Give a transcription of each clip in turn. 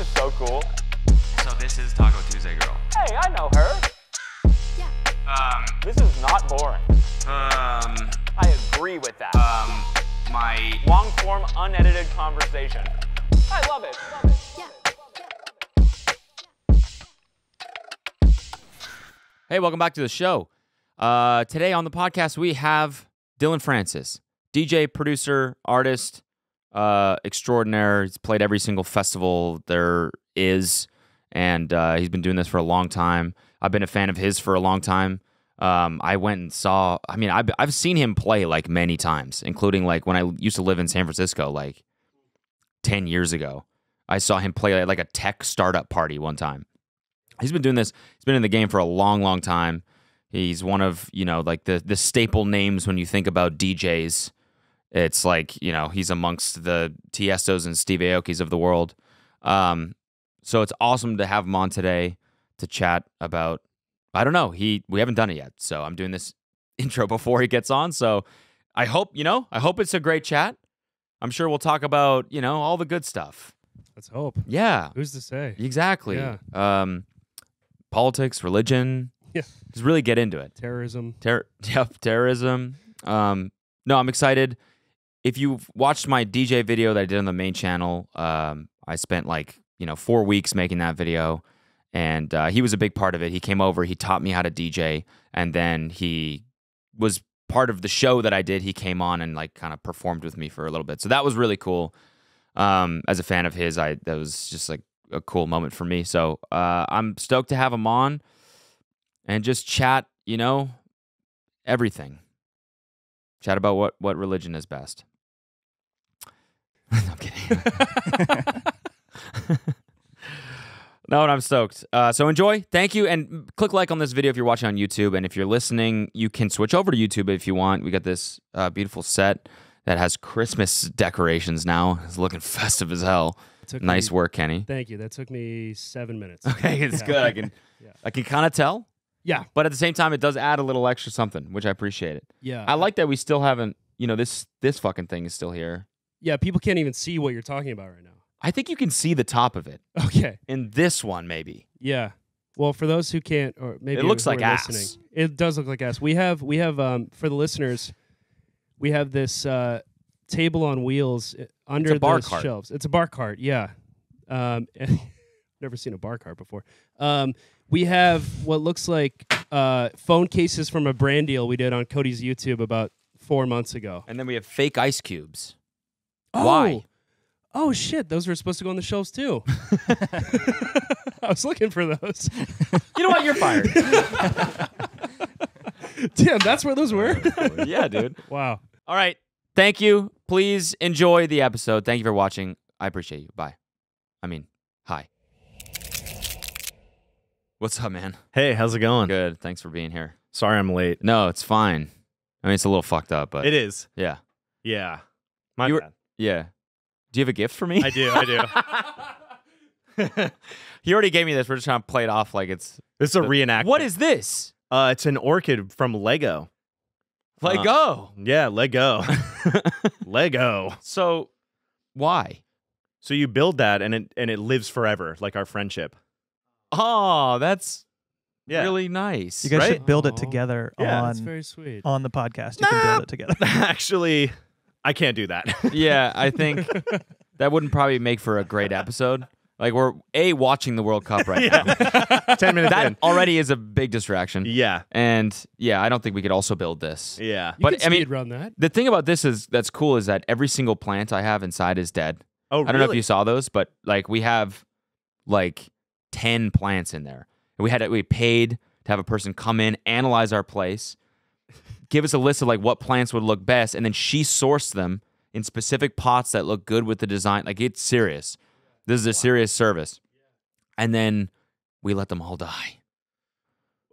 is so cool. So this is Taco Tuesday Girl. Hey, I know her. Yeah. This is not boring. I agree with that. My... Long form, unedited conversation. I love it. Hey, welcome back to the show. Today on the podcast, we have Dillon Francis, DJ, producer, artist, extraordinaire. He's played every single festival there is, and he's been doing this for a long time. I've been a fan of his for a long time. I went and saw, I mean, I've seen him play like many times, including like when I used to live in San Francisco like 10 years ago. I saw him play like a tech startup party one time. He's been doing this. He's been in the game for a long, long time. He's one of, you know, like the staple names when you think about DJs. It's like, you know, he's amongst the Tiestos and Steve Aokis of the world. So it's awesome to have him on today to chat about, I don't know, we haven't done it yet. So I'm doing this intro before he gets on. So I hope it's a great chat. I'm sure we'll talk about, you know, all the good stuff. Let's hope. Yeah. Who's to say? Exactly. Yeah. Politics, religion. Yeah. Just really get into it. Terrorism. Terrorism. No, I'm excited. If you've watched my DJ video that I did on the main channel, I spent like, 4 weeks making that video, and he was a big part of it. He came over, he taught me how to DJ, and then he was part of the show that I did. He came on and like kind of performed with me for a little bit. So that was really cool. As a fan of his, that was just like a cool moment for me. So I'm stoked to have him on and just chat, everything. Chat about what religion is best. I'm kidding. No, and I'm stoked. So enjoy. Thank you. And click like on this video if you're watching on YouTube. And if you're listening, you can switch over to YouTube if you want. We got this beautiful set that has Christmas decorations now. It's looking festive as hell. Nice work, Kenny. Thank you. That took me 7 minutes. Okay, it's good. I can kind of tell. Yeah. But at the same time, it does add a little extra something, which I appreciate it. Yeah. I like that we still haven't, this fucking thing is still here. Yeah, people can't even see what you're talking about right now. I think you can see the top of it. Okay. In this one, maybe. Yeah. Well, for those who can't, or maybe it looks who like are ass. listening, it does look like ass. We have for the listeners, we have this table on wheels under the shelves. It's a bar cart, yeah. Never seen a bar cart before. We have what looks like phone cases from a brand deal we did on Cody's YouTube about 4 months ago. And then we have fake ice cubes. Oh. Why? Oh, shit. Those were supposed to go on the shelves, too. I was looking for those. You know what? You're fired. Damn, that's where those were? Yeah, dude. Wow. All right. Thank you. Please enjoy the episode. Thank you for watching. I appreciate you. Bye. Hi. What's up, man? Hey, how's it going? Good. Thanks for being here. Sorry I'm late. No, it's fine. I mean, it's a little fucked up, but... It is. Yeah. Yeah. My bad. Yeah. Do you have a gift for me? I do. He already gave me this. We're just trying to play it off like it's... This is a reenactment. What is this? It's an orchid from Lego. Lego? Yeah, Lego. Lego. So, why? So you build that and it lives forever, like our friendship. Oh, that's Yeah. really nice. You guys Right? should build it together Yeah, That's very sweet. on the podcast. You can build it together. Actually, I can't do that. Yeah, I think that wouldn't probably make for a great episode. Like, we're, watching the World Cup right now. 10 minutes That in. already is a big distraction. Yeah. And, yeah, I don't think we could also build this. Yeah. You But, could I mean, speed run that. The thing about this that's cool is that every single plant I have inside is dead. Oh, really? I don't know if you saw those, but, like, we have, like, 10 plants in there. And we paid to have a person come in, analyze our place, give us a list of, like, what plants would look best, and then she sourced them in specific pots that look good with the design. Like, it's serious. This is a serious service. And then we let them all die.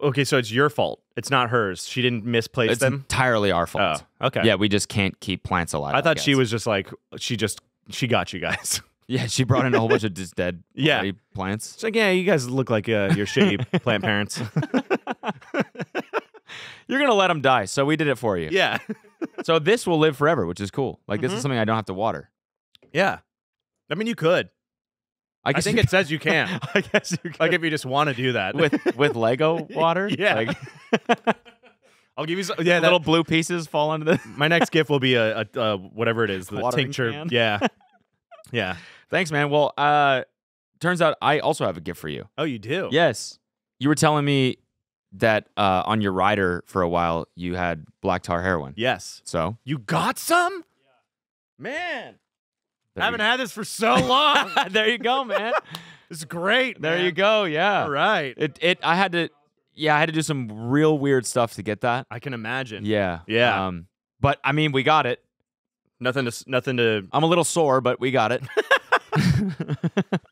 Okay, so it's your fault. It's not hers. She didn't misplace It's them. entirely our fault. Oh, okay. Yeah, we just can't keep plants alive. I thought she guess. was just like she got you guys. Yeah, she brought in a whole bunch of just dead Yeah. bloody plants. It's like, yeah, you guys look like your shitty plant parents. You're going to let them die, so we did it for you. Yeah. So this will live forever, which is cool. Like, this is something I don't have to water. Yeah. I mean, you could. I think it says you can. I guess you can. Like if you just want to do that with Lego water. Yeah. Like, I'll give you some, little blue pieces fall into the. My next gift will be a whatever it is, the Watering tincture. can? Yeah. Yeah. Thanks, man. Well, turns out I also have a gift for you. Oh, you do? Yes. You were telling me that on your rider for a while you had black tar heroin. Yes. So You got some? Man. there Haven't you, had this for so long. there you go, man. This is great. There man. you go. Yeah. All right. I had to do some real weird stuff to get that. I can imagine. Yeah. Yeah. But I mean, we got it. Nothing to. I'm a little sore, but we got it.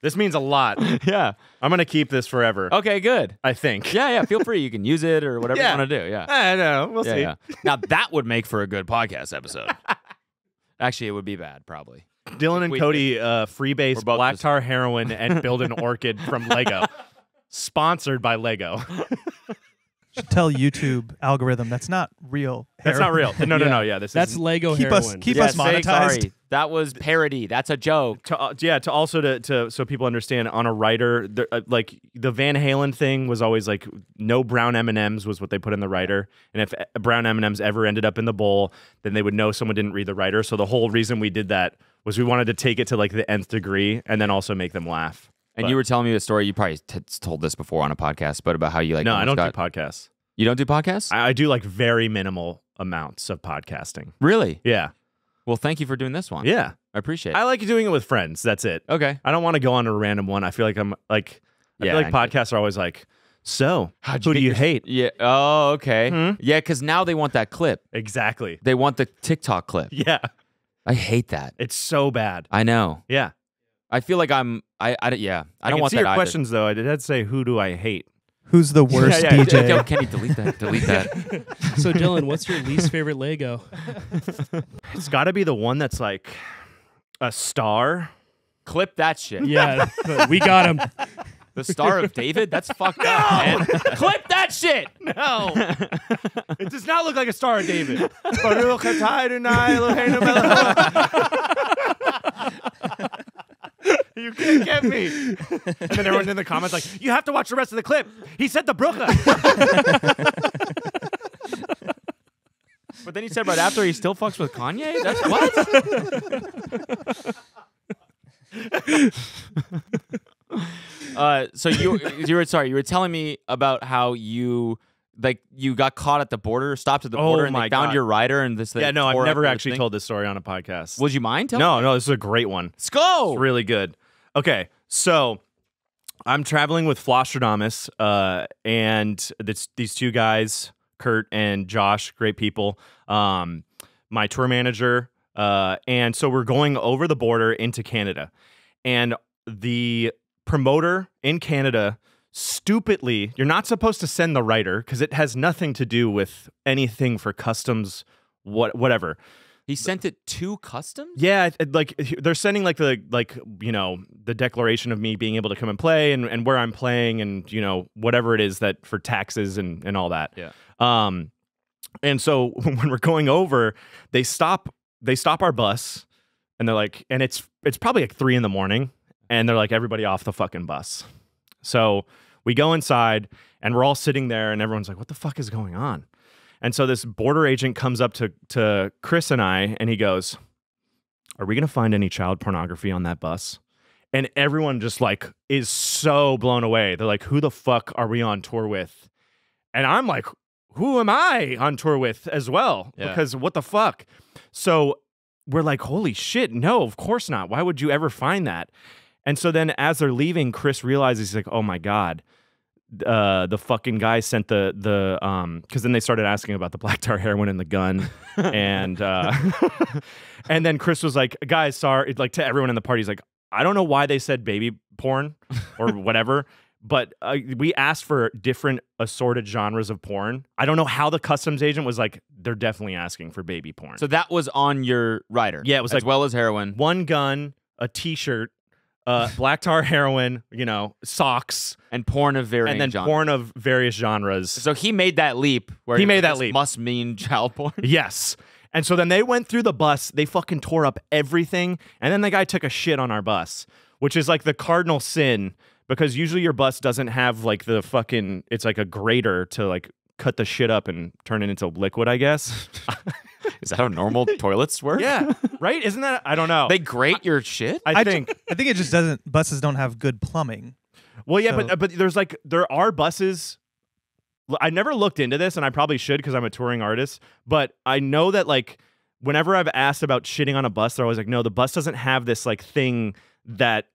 This means a lot. Yeah. I'm gonna keep this forever. Okay, good. I think. Yeah. Feel free. You can use it or whatever Yeah. you want to do. Yeah. I know. We'll see. Yeah. Now that would make for a good podcast episode. Actually, it would be bad, probably. Dylan and We- Cody freebase We're both black just- tar heroin and build an orchid from Lego. Sponsored by Lego. Should tell YouTube algorithm that's not real. That's not real. No. Yeah. This That's is Lego Keep heroin. us Yes, monetized. Sorry. That was parody. That's a joke. to also to so people understand on a writer like the Van Halen thing was always like no brown M&Ms was what they put in the writer, and if brown M&Ms ever ended up in the bowl, then they would know someone didn't read the writer. So the whole reason we did that was we wanted to take it to like the nth degree and then also make them laugh. And But- you were telling me the story. You probably told this before on a podcast, but about how you like. No, I don't almost do podcasts. You don't do podcasts? I do like very minimal amounts of podcasting. Really? Yeah, Well, thank you for doing this one. yeah. I appreciate it. I like doing it with friends. That's it. Okay. I don't want to go on a random one. I feel like I'm like, I Yeah, feel like I- podcasts are always like, so How'd who do get you your- hate? Yeah. Oh, okay. Hmm? Yeah, because now they want that clip. Exactly. They want the TikTok clip. Yeah, I hate that. it's so bad. I know. Yeah. I feel like I'm. I don't I want see that your either. questions though. I did say, who do I hate? Who's the worst Yeah, DJ? Yo, Kenny, delete that. Delete that. So Dylan, what's your least favorite Lego? It's got to be the one that's like a star. Clip that shit. Yeah, we got him. The Star of David? That's fucked up, man. Clip that shit. No, it does not look like a Star of David. You can't get me. And then everyone in the comments like, you have to watch the rest of the clip. He said the Brooklyn. But then he said right after he still fucks with Kanye? That's what? So you were telling me about how you got caught at the border, stopped at the border, and my they found God. your rider and this. Yeah, no, I've tore up never the actually thing. told this story on a podcast. Would you mind telling? No, this is a great one. Let's go. It's really good. Okay, so I'm traveling with Flostradamus, and these two guys, Kurt and Josh, great people. My tour manager, and so we're going over the border into Canada, and the promoter in Canada, stupidly, you're not supposed to send the writer because it has nothing to do with anything for customs, whatever. He sent it to customs? Yeah, like they're sending like the declaration of me being able to come and play and where I'm playing and whatever it is that for taxes and all that. Yeah. And so when we're going over, they stop our bus and they're like, and it's probably like 3 a.m. and they're like, everybody off the fucking bus. So we go inside and we're all sitting there and everyone's like, what the fuck is going on? And so this border agent comes up to Chris and I, and he goes, are we going to find any child pornography on that bus? And everyone just like is so blown away. They're like, who the fuck are we on tour with? And I'm like, who am I on tour with as well? Yeah. Because what the fuck? So we're like, holy shit, no, of course not. Why would you ever find that? And so then as they're leaving, Chris realizes, he's like, oh my God. The fucking guy sent the because then they started asking about the black tar heroin and the gun, and and then Chris was like, guys, sorry, like to everyone in the party, he's like, I don't know why they said baby porn or whatever, but we asked for different assorted genres of porn. I don't know how the customs agent was like, they're definitely asking for baby porn. So that was on your rider. Yeah, it was as like well as heroin. one gun, a T-shirt, black tar heroin, socks. And porn of varying And then genres. porn of various genres. So he made that leap. Where He made that this leap. Must mean child porn. Yes. And so then they went through the bus. They fucking tore up everything. And then the guy took a shit on our bus, which is like the cardinal sin because usually your bus doesn't have like the fucking, it's like a grater to like cut the shit up and turn it into liquid, I guess. Is that how normal toilets work? Yeah, right? Isn't that, I don't know. They grate your shit? I think it just doesn't, buses don't have good plumbing. Well, yeah, So- but there's like, there are buses. I never looked into this, and I probably should because I'm a touring artist. But I know that like whenever I've asked about shitting on a bus, they're always like, no, the bus doesn't have this like thing that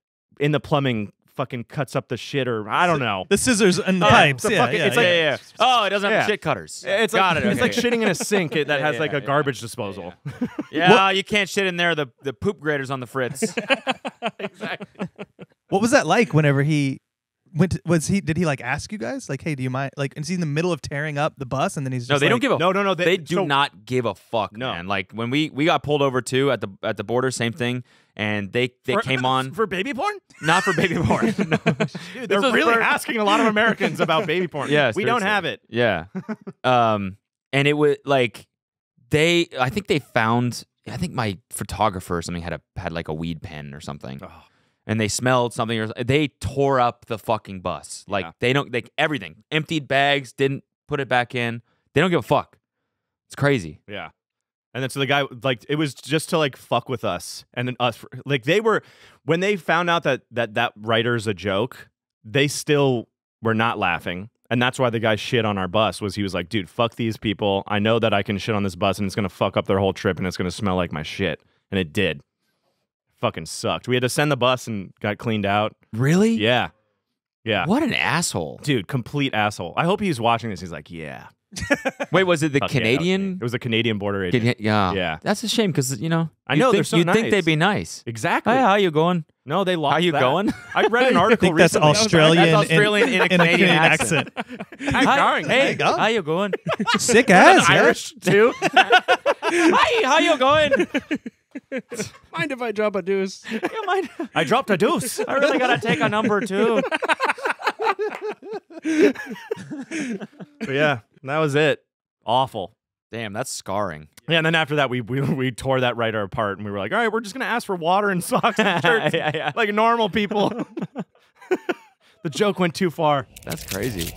in the plumbing fucking cuts up the shit, or I don't know. The scissors and the pipes. the Yeah, fucking- yeah, it's yeah. like- Oh, it doesn't have Yeah. shit cutters. It's Got like, it. It's okay. like shitting in a sink that has like a yeah, garbage disposal. Yeah, you can't shit in there. The poop grater's on the fritz. What was that like whenever he went to, did he like ask you guys like, hey, do you mind, like, is he in the middle of tearing up the bus and then he's just No, they like, don't give a No. They do not give a fuck, No. man. Like when we got pulled over too at the border, same thing, and they came on for baby porn. not for baby porn. No. Dude, they're was really for- asking a lot of Americans about baby porn. Yeah, we don't seriously. have it. Yeah. And it was like I think they found, I think my photographer or something had like a weed pen or something. Oh. And they smelled something, or they tore up the fucking bus. Like Yeah. they don't, like everything, emptied bags, didn't put it back in. They don't give a fuck. It's crazy. Yeah. And then so the guy, like, it was just to like fuck with us, and then us, like they were, when they found out that writer's a joke, they still were not laughing, and that's why the guy shit on our bus. Was he was like, dude, fuck these people. I know that I can shit on this bus, and it's gonna fuck up their whole trip, and it's gonna smell like my shit, and it did. Fucking sucked. We had to send the bus and got cleaned out. Really? Yeah. What an asshole. Dude, complete asshole. I hope he's watching this. He's like, yeah. Wait, was it the Fuck yeah, that was me. Canadian? It was a Canadian border agent. Yeah. Yeah. That's a shame because, you know, I know, they're so you'd think nice. they'd be nice. Exactly. Hey, how you going? No, they lost How you that. going? I read an article I think that's recently. Australian, That's Australian in a Canadian accent. How you going? Hey, go. how you going? sick ass, yeah. Irish too. Hi, how you going? Mind if I drop a deuce? You mind? I dropped a deuce. I really gotta take a number too. But yeah, that was it. Awful. Damn, that's scarring. Yeah, and then after that, we tore that writer apart, and we were like, all right, we're just gonna ask for water and socks and shirts, Yeah. like normal people. The joke went too far. That's crazy.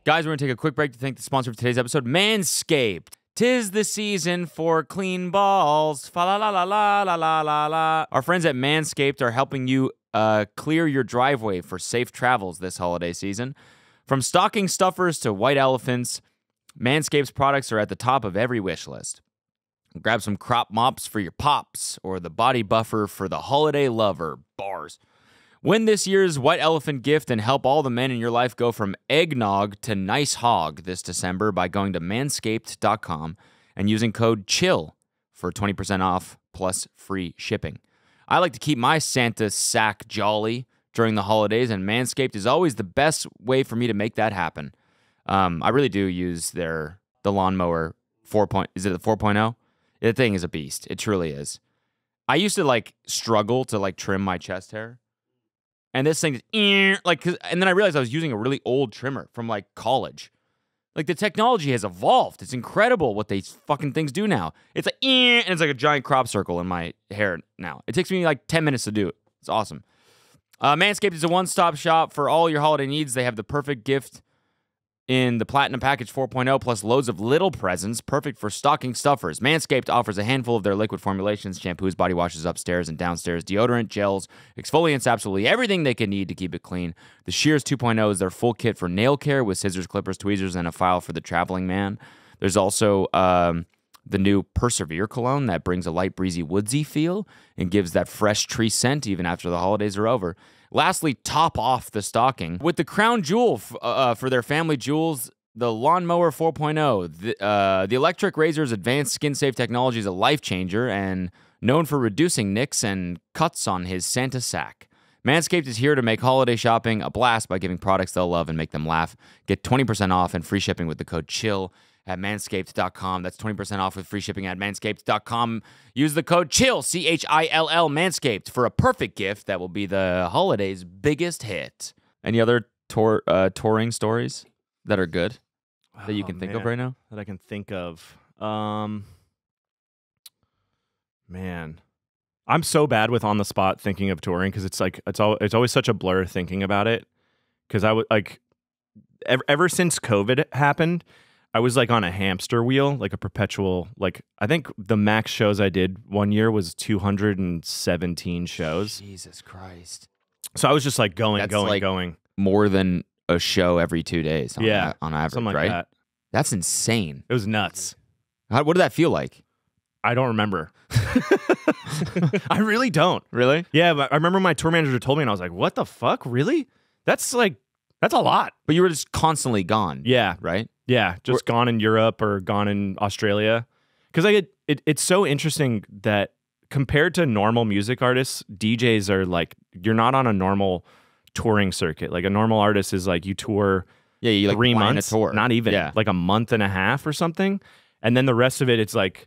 Guys, we're going to take a quick break to thank the sponsor of today's episode, Manscaped. 'Tis the season for clean balls. Fa la la la la la la la la. Our friends at Manscaped are helping you clear your driveway for safe travels this holiday season. From stocking stuffers to white elephants, Manscaped's products are at the top of every wish list. Grab some crop mops for your pops or the body buffer for the holiday lover. Bars. Win this year's White Elephant gift and help all the men in your life go from eggnog to nice hog this December by going to manscaped.com and using code CHILL for 20% off plus free shipping. I like to keep my Santa sack jolly during the holidays, and Manscaped is always the best way for me to make that happen. I really do use the lawnmower 4. Is it the 4.0? The thing is a beast. It truly is. I used to struggle to trim my chest hair. And this thing is and then I realized I was using a really old trimmer from college. The technology has evolved. It's incredible what these fucking things do now. It's and it's like a giant crop circle in my hair now. It takes me 10 minutes to do it. It's awesome. Manscaped is a one-stop shop for all your holiday needs. They have the perfect gift in the Platinum Package 4.0, plus loads of little presents, perfect for stocking stuffers. Manscaped offers a handful of their liquid formulations, shampoos, body washes upstairs and downstairs, deodorant, gels, exfoliants, absolutely everything they can need to keep it clean. The Shears 2.0 is their full kit for nail care with scissors, clippers, tweezers, and a file for the traveling man. There's also the new Persevere cologne that brings a light, breezy, woodsy feel and gives that fresh tree scent even after the holidays are over. Lastly, top off the stocking with the crown jewel for their family jewels, the Lawnmower 4.0. The electric razor's advanced skin-safe technology is a life changer and known for reducing nicks and cuts on his Santa sack. Manscaped is here to make holiday shopping a blast by giving products they'll love and make them laugh. Get 20% off and free shipping with the code CHILL at manscaped.com. That's 20% off with free shipping at manscaped.com. Use the code CHILL, CHILL, Manscaped, for a perfect gift that will be the holidays' biggest hit. Any other touring stories that are good that you can think of right now? That I can think of. Man. I'm so bad with on the spot thinking of touring because it's like it's always such a blur thinking about it. Because I would like ever since COVID happened, I was like on a hamster wheel, like a perpetual. Like I think the max shows I did one year was 217 shows. Jesus Christ! So I was just like going. More than a show every 2 days. On average, something like right? that. That's insane. It was nuts. What did that feel like? I don't remember. I really don't. Really? Yeah, but I remember my tour manager told me, and I was like, "What the fuck? Really? That's a lot." But you were just constantly gone. Yeah, right. Yeah, just gone in Europe or gone in Australia. Because it's so interesting that compared to normal music artists, DJs are like you're not on a normal touring circuit. Like a normal artist is like you tour. Yeah, you like 3 plan months, a tour. not even like a month and a half or something, and then the rest of it, it's like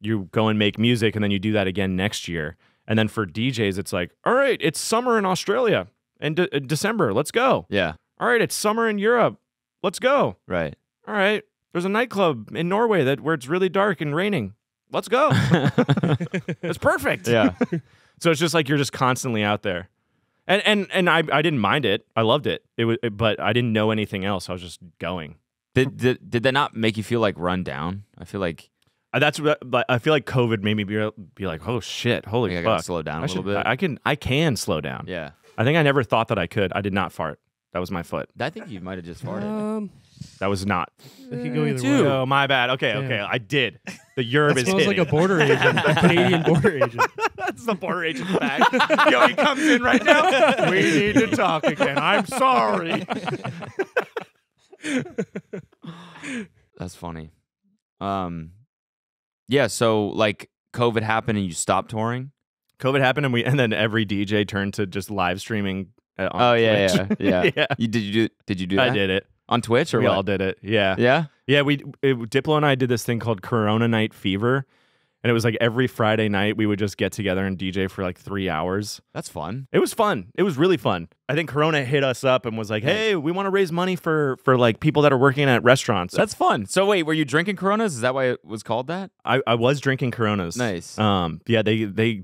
you go and make music, and then you do that again next year. And then for DJs, it's like, all right, it's summer in Australia and December, let's go. Yeah. All right, it's summer in Europe, let's go. Right. All right, there's a nightclub in Norway where it's really dark and raining. Let's go. It's perfect. Yeah. So it's just like you're just constantly out there. And I didn't mind it. I loved it. But I didn't know anything else. I was just going. Did that not make you feel like run down? I feel like I feel like COVID made me be like, oh shit, holy I fuck, gotta slow down a little bit. I can slow down. Yeah. I think I never thought that I could. I did not fart. That was my foot. I think you might have just farted. That was not. It could go either Dude. way. Oh, my bad. Okay, I did. The Europe That is smells hitting. like a border agent, a Canadian border agent. That's the border agent's bag. Yo, he comes in right now. We need to talk again. I'm sorry. That's funny. Yeah. So like COVID happened and you stopped touring. COVID happened and then every DJ turned to just live streaming. On Twitch. yeah. Yeah. Did you do that? I did it. On Twitch or We what? all did it. Yeah. Yeah. Yeah, Diplo and I did this thing called Corona Night Fever, and it was like every Friday night we would just get together and DJ for like 3 hours. That's fun. It was fun. It was really fun. I think Corona hit us up and was like, "Hey, we want to raise money for like people that are working at restaurants." That's fun. So wait, were you drinking Coronas? Is that why it was called that? I was drinking Coronas. Nice. Yeah, they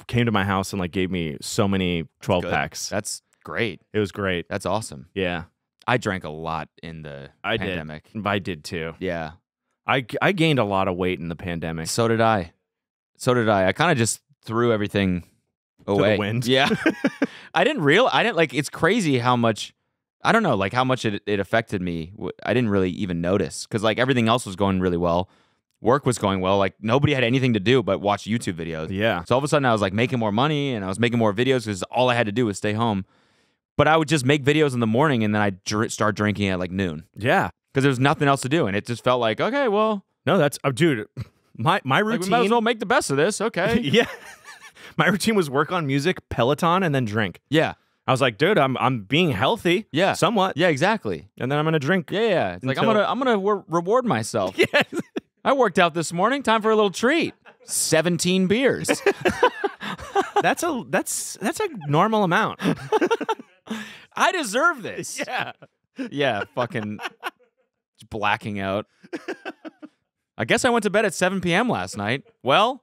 came to my house and like gave me so many 12 packs. That's great. It was great. That's awesome. Yeah. I drank a lot in the pandemic. I did too. Yeah. I gained a lot of weight in the pandemic. So did I. I kind of just threw everything away. To the wind. Yeah. I didn't like, it's crazy how much, I don't know, like how much it affected me. I didn't really even notice because like everything else was going really well. Work was going well. Like nobody had anything to do but watch YouTube videos. Yeah. So all of a sudden I was like making more money and I was making more videos because all I had to do was stay home. But I would just make videos in the morning and then I'd start drinking at like noon. Yeah. Because there was nothing else to do. And it just felt like, okay, well. No, that's, dude, my routine. Like we might as well make the best of this. Okay. Yeah. My routine was work on music, Peloton, and then drink. Yeah. I was like, dude, I'm being healthy. Yeah. Somewhat. Yeah, exactly. And then I'm going to drink. Yeah. It's like, Until- I'm gonna reward myself. Yeah. I worked out this morning. Time for a little treat. 17 beers. That's a normal amount. I deserve this. Yeah. Yeah, fucking just blacking out. I guess I went to bed at 7 p.m. last night. Well,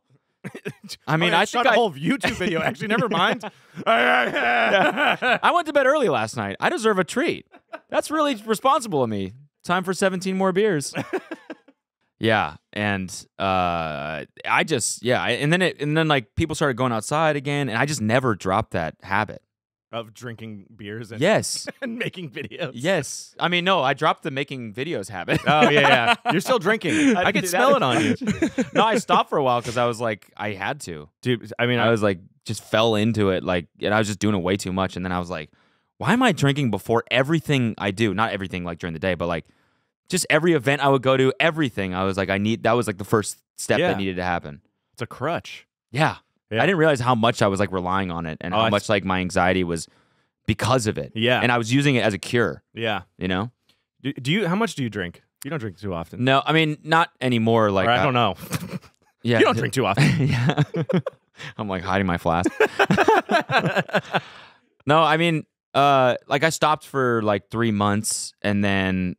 I mean, I shot think a whole YouTube video. Actually, never mind. I went to bed early last night. I deserve a treat. That's really responsible of me. Time for 17 more beers. Yeah, and and then like people started going outside again, and I just never dropped that habit Of drinking beers and, Yes, and making videos. yes. I mean, no, I dropped the making videos habit. Oh, yeah. You're still drinking. I didn't can do smell that. it on you. No, I stopped for a while because I was like, I had to. Dude, I mean, I was like, just fell into it, like, and I was just doing it way too much. And then I was like, why am I drinking before everything I do? Not everything like during the day, but like just every event I would go to, everything. I was like, that was like the first step that needed to happen. it's a crutch. Yeah. Yeah. I didn't realize how much I was like relying on it and how much like my anxiety was because of it. Yeah. And I was using it as a cure, Yeah. you know? Do you? How much do you drink? You don't drink too often. No, I mean, not anymore. Like, Or I don't know. Yeah. You don't drink too often. Yeah. I'm like hiding my flask. No, I mean, like I stopped for like 3 months and then,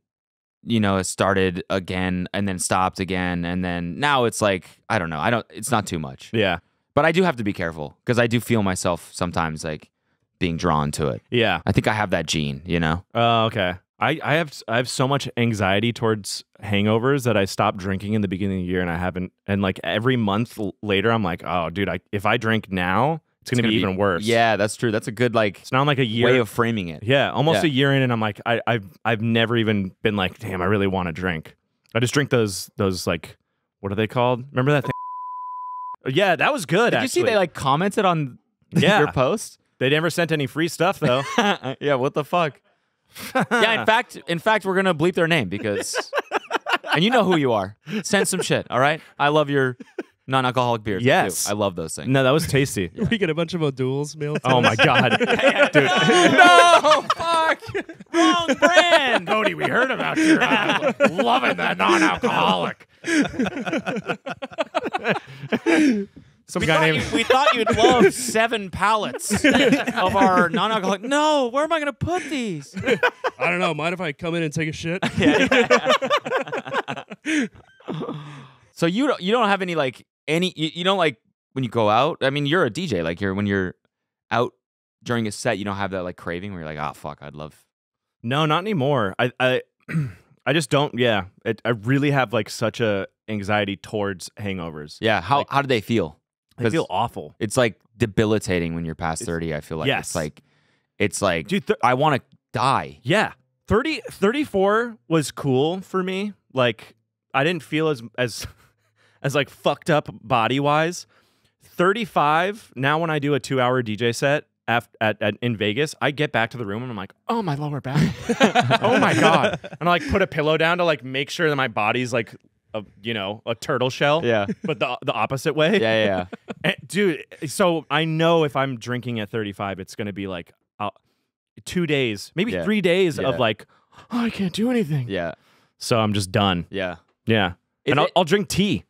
you know, it started again and then stopped again. And then now it's like, I don't know. It's not too much. Yeah. But I do have to be careful because I do feel myself sometimes like being drawn to it. Yeah. I think I have that gene, you know? Oh, okay. I have so much anxiety towards hangovers that I stopped drinking in the beginning of the year, and I haven't. And like every month later, I'm like, oh, dude, if I drink now, it's gonna be even worse. Yeah, that's true. That's a good like. It's not like a year way of framing it. Yeah, almost a year in, and I'm like, I've never even been like, damn, I really want to drink. I just drink those like, what are they called? Remember that thing? Yeah, that was good. Did you see they like commented on your post? They never sent any free stuff though. Yeah, what the fuck? Yeah, in fact, we're gonna bleep their name because, and you know who you are. Send some shit, all right? I love your non-alcoholic beers. Yes, too. I love those things. No, that was tasty. We get a bunch of O'Douls mailed. Oh my god, dude! No, fuck, wrong brand. Cody, we heard about you. Loving that non-alcoholic. We thought you'd love 7 pallets of our non-alcoholic. No, where am I going to put these? I don't know. Mind if I come in and take a shit? So you don't have any like you don't like when you go out. I mean, you're a DJ. Like when you're out during a set, you don't have that like craving where you're like, oh fuck, I'd love. No, not anymore. I just don't. Yeah, I really have like such a anxiety towards hangovers. Yeah. How do they feel? They feel awful. It's like debilitating when you're past 30. I feel like it's like, dude, I want to die. Yeah, 34 was cool for me. Like I didn't feel as like fucked up body wise. 35 now, when I do a 2-hour DJ set in Vegas, I get back to the room and I'm like, oh, my lower back. Oh my god. And I like put a pillow down to like make sure that my body's like a turtle shell. Yeah. But the opposite way. Yeah. And, dude, so I know if I'm drinking at 35, it's gonna be like 2 days, maybe 3 days of like, oh, I can't do anything. Yeah. So I'm just done. Yeah. Yeah. And I'll drink tea.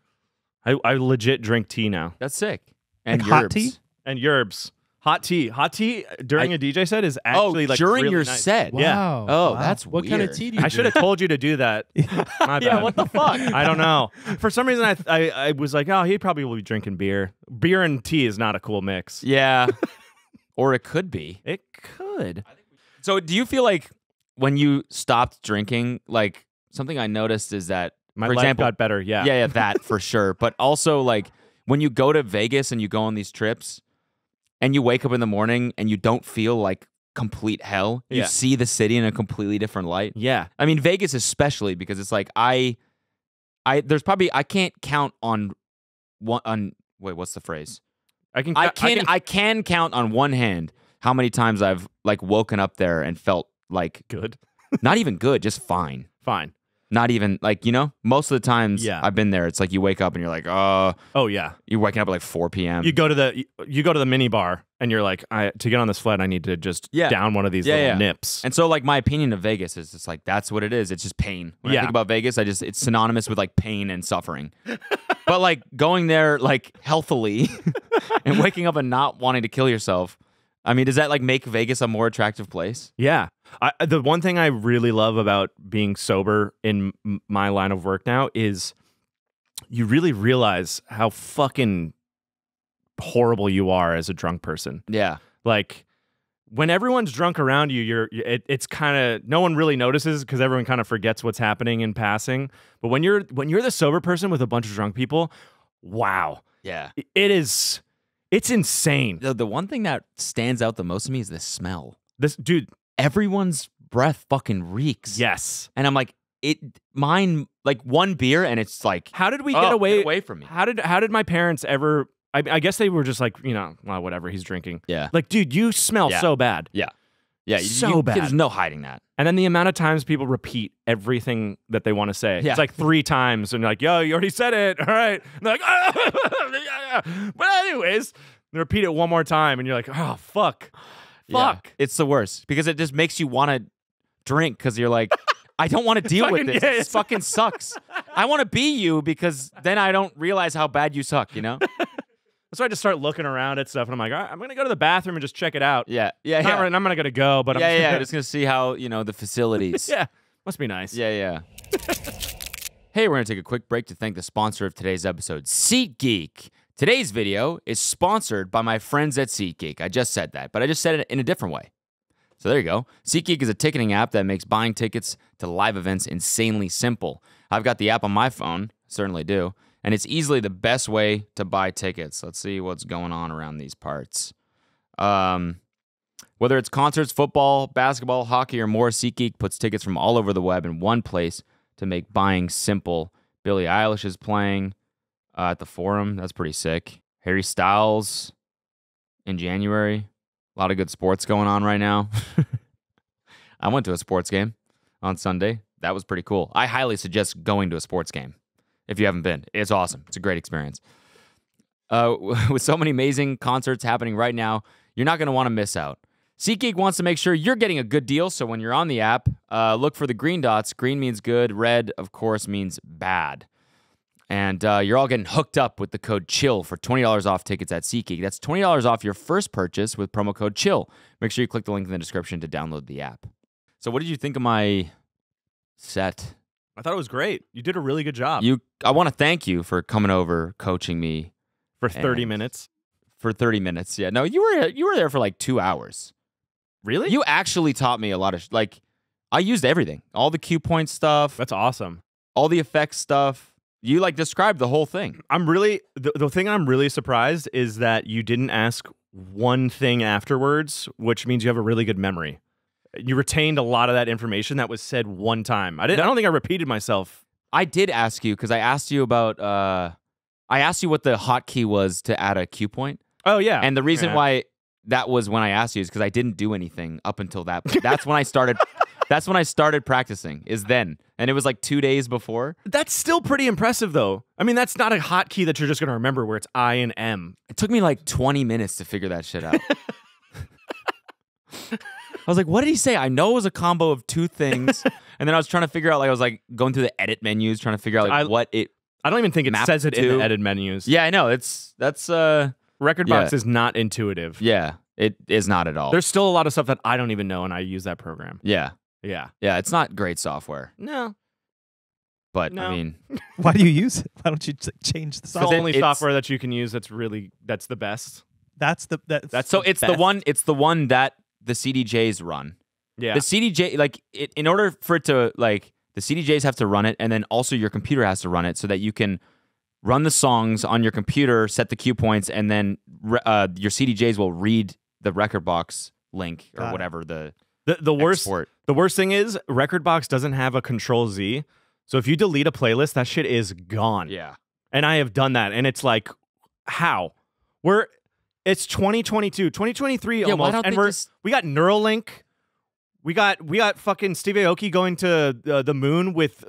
I legit drink tea now. That's sick. And like yerbs. hot tea? And yerbs. Hot tea during a DJ set is actually like during really your nice. set. Wow. Yeah. Oh, Wow. that's what weird. kind of tea do you I should have told you to do that. My bad. Yeah, what the fuck? I don't know. For some reason, I was like, oh, he probably will be drinking beer. Beer and tea is not a cool mix. Yeah. Or it could be. It could. So do you feel like when you stopped drinking, like something I noticed is that, My for life example, got better. Yeah. Yeah, that for sure. But also like when you go to Vegas and you go on these trips and you wake up in the morning and you don't feel like complete hell, you see the city in a completely different light. Yeah. I mean, Vegas especially, because it's like I can't count on what's the phrase? I can count on one hand how many times I've like woken up there and felt like good. Not even good, just fine. Fine. Not even like, most of the times Yeah. I've been there, it's like you wake up and you're like, Oh yeah. you're waking up at like 4 p.m. You go to the mini bar and you're like, to get on this flight, I need to just down one of these little nips. And so like my opinion of Vegas is just like, that's what it is. It's just pain. When I think about Vegas, it's synonymous with like pain and suffering. But like going there like healthily and waking up and not wanting to kill yourself, I mean, does that like make Vegas a more attractive place? Yeah. The one thing I really love about being sober in my line of work now is you really realize how fucking horrible you are as a drunk person. Yeah. Like when everyone's drunk around you, it's kind of, no one really notices because everyone kind of forgets what's happening in passing. But when you're the sober person with a bunch of drunk people, wow. Yeah. It's insane. The one thing that stands out the most to me is the smell. This dude, everyone's breath fucking reeks. yes. And I'm like, mine like one beer and it's like, How did we get get away from me? How did my parents ever? I guess they were just like, well, whatever, he's drinking. Yeah. Like, dude, you smell so bad. Yeah. Yeah. So bad. There's no hiding that. And then the amount of times people repeat everything that they want to say. Yeah. It's like 3 times, and you're like, yo, you already said it. All right. And they're like, yeah. But anyways, they repeat it one more time, and you're like, oh, fuck. Yeah. Fuck. It's the worst because it just makes you want to drink because you're like, I don't want to deal with this. This fucking sucks. I want to be you because then I don't realize how bad you suck, So I just start looking around at stuff, and I'm like, all right, I'm going to go to the bathroom and just check it out. Yeah. I'm not going to go, but I'm just going to see how, the facilities. Yeah. Must be nice. Yeah. Hey, we're going to take a quick break to thank the sponsor of today's episode, SeatGeek. Today's video is sponsored by my friends at SeatGeek. I just said that, but I just said it in a different way. So there you go. SeatGeek is a ticketing app that makes buying tickets to live events insanely simple. I've got the app on my phone, certainly do, and it's easily the best way to buy tickets. Let's see what's going on around these parts. Whether it's concerts, football, basketball, hockey, or more, SeatGeek puts tickets from all over the web in one place to make buying simple. Billie Eilish is playing at the Forum. That's pretty sick. Harry Styles in January. A lot of good sports going on right now. I went to a sports game on Sunday. That was pretty cool. I highly suggest going to a sports game if you haven't been. It's awesome. It's a great experience. With so many amazing concerts happening right now, you're not going to want to miss out. SeatGeek wants to make sure you're getting a good deal, so when you're on the app, look for the green dots. Green means good. Red, of course, means bad. And you're all getting hooked up with the code CHILL for $20 off tickets at SeatGeek. That's $20 off your first purchase with promo code CHILL. Make sure you click the link in the description to download the app. So what did you think of my set? I thought it was great. You did a really good job. I want to thank you for coming over, coaching me. For 30 minutes? For 30 minutes, yeah. No, you were there for like 2 hours. Really? You actually taught me a lot of, I used everything. All the cue point stuff. That's awesome. All the effects stuff. You, described the whole thing. The thing I'm really surprised is that you didn't ask one thing afterwards, which means you have a really good memory. You retained a lot of that information that was said one time. I don't think I repeated myself. I did ask you, because I asked you about, I asked you what the hotkey was to add a cue point. Oh, yeah. And the reason why that was when I asked you is because I didn't do anything up until that. That's when I started. That's when I started practicing. Is then, and it was like 2 days before. That's still pretty impressive, though. I mean, that's not a hotkey that you're just gonna remember where it's I and M. It took me like 20 minutes to figure that shit out. I was like, what did he say? I know it was a combo of two things, and then I was trying to figure out. I was going through the edit menus, trying to figure out what it. I don't even think it says it in the edit menus. Yeah, I know. That's Rekordbox is not intuitive. Yeah, it is not at all. There's still a lot of stuff that I don't even know, and I use that program. Yeah. Yeah. Yeah, it's not great software. No. But, no. I mean... Why do you use it? Why don't you change the software? It's the only software that you can use that's the best. It's the one that the CDJs run. Yeah. The CDJ, in order for it to, the CDJs have to run it, and then also your computer has to run it so that you can run the songs on your computer, set the cue points, and then your CDJs will read the Rekordbox link or whatever The worst thing is Rekordbox doesn't have a Control-Z. So if you delete a playlist, that shit is gone. Yeah. And I have done that, and it's like, how? It's 2022, 2023 almost, why don't and we got Neuralink. We got fucking Steve Aoki going to the moon with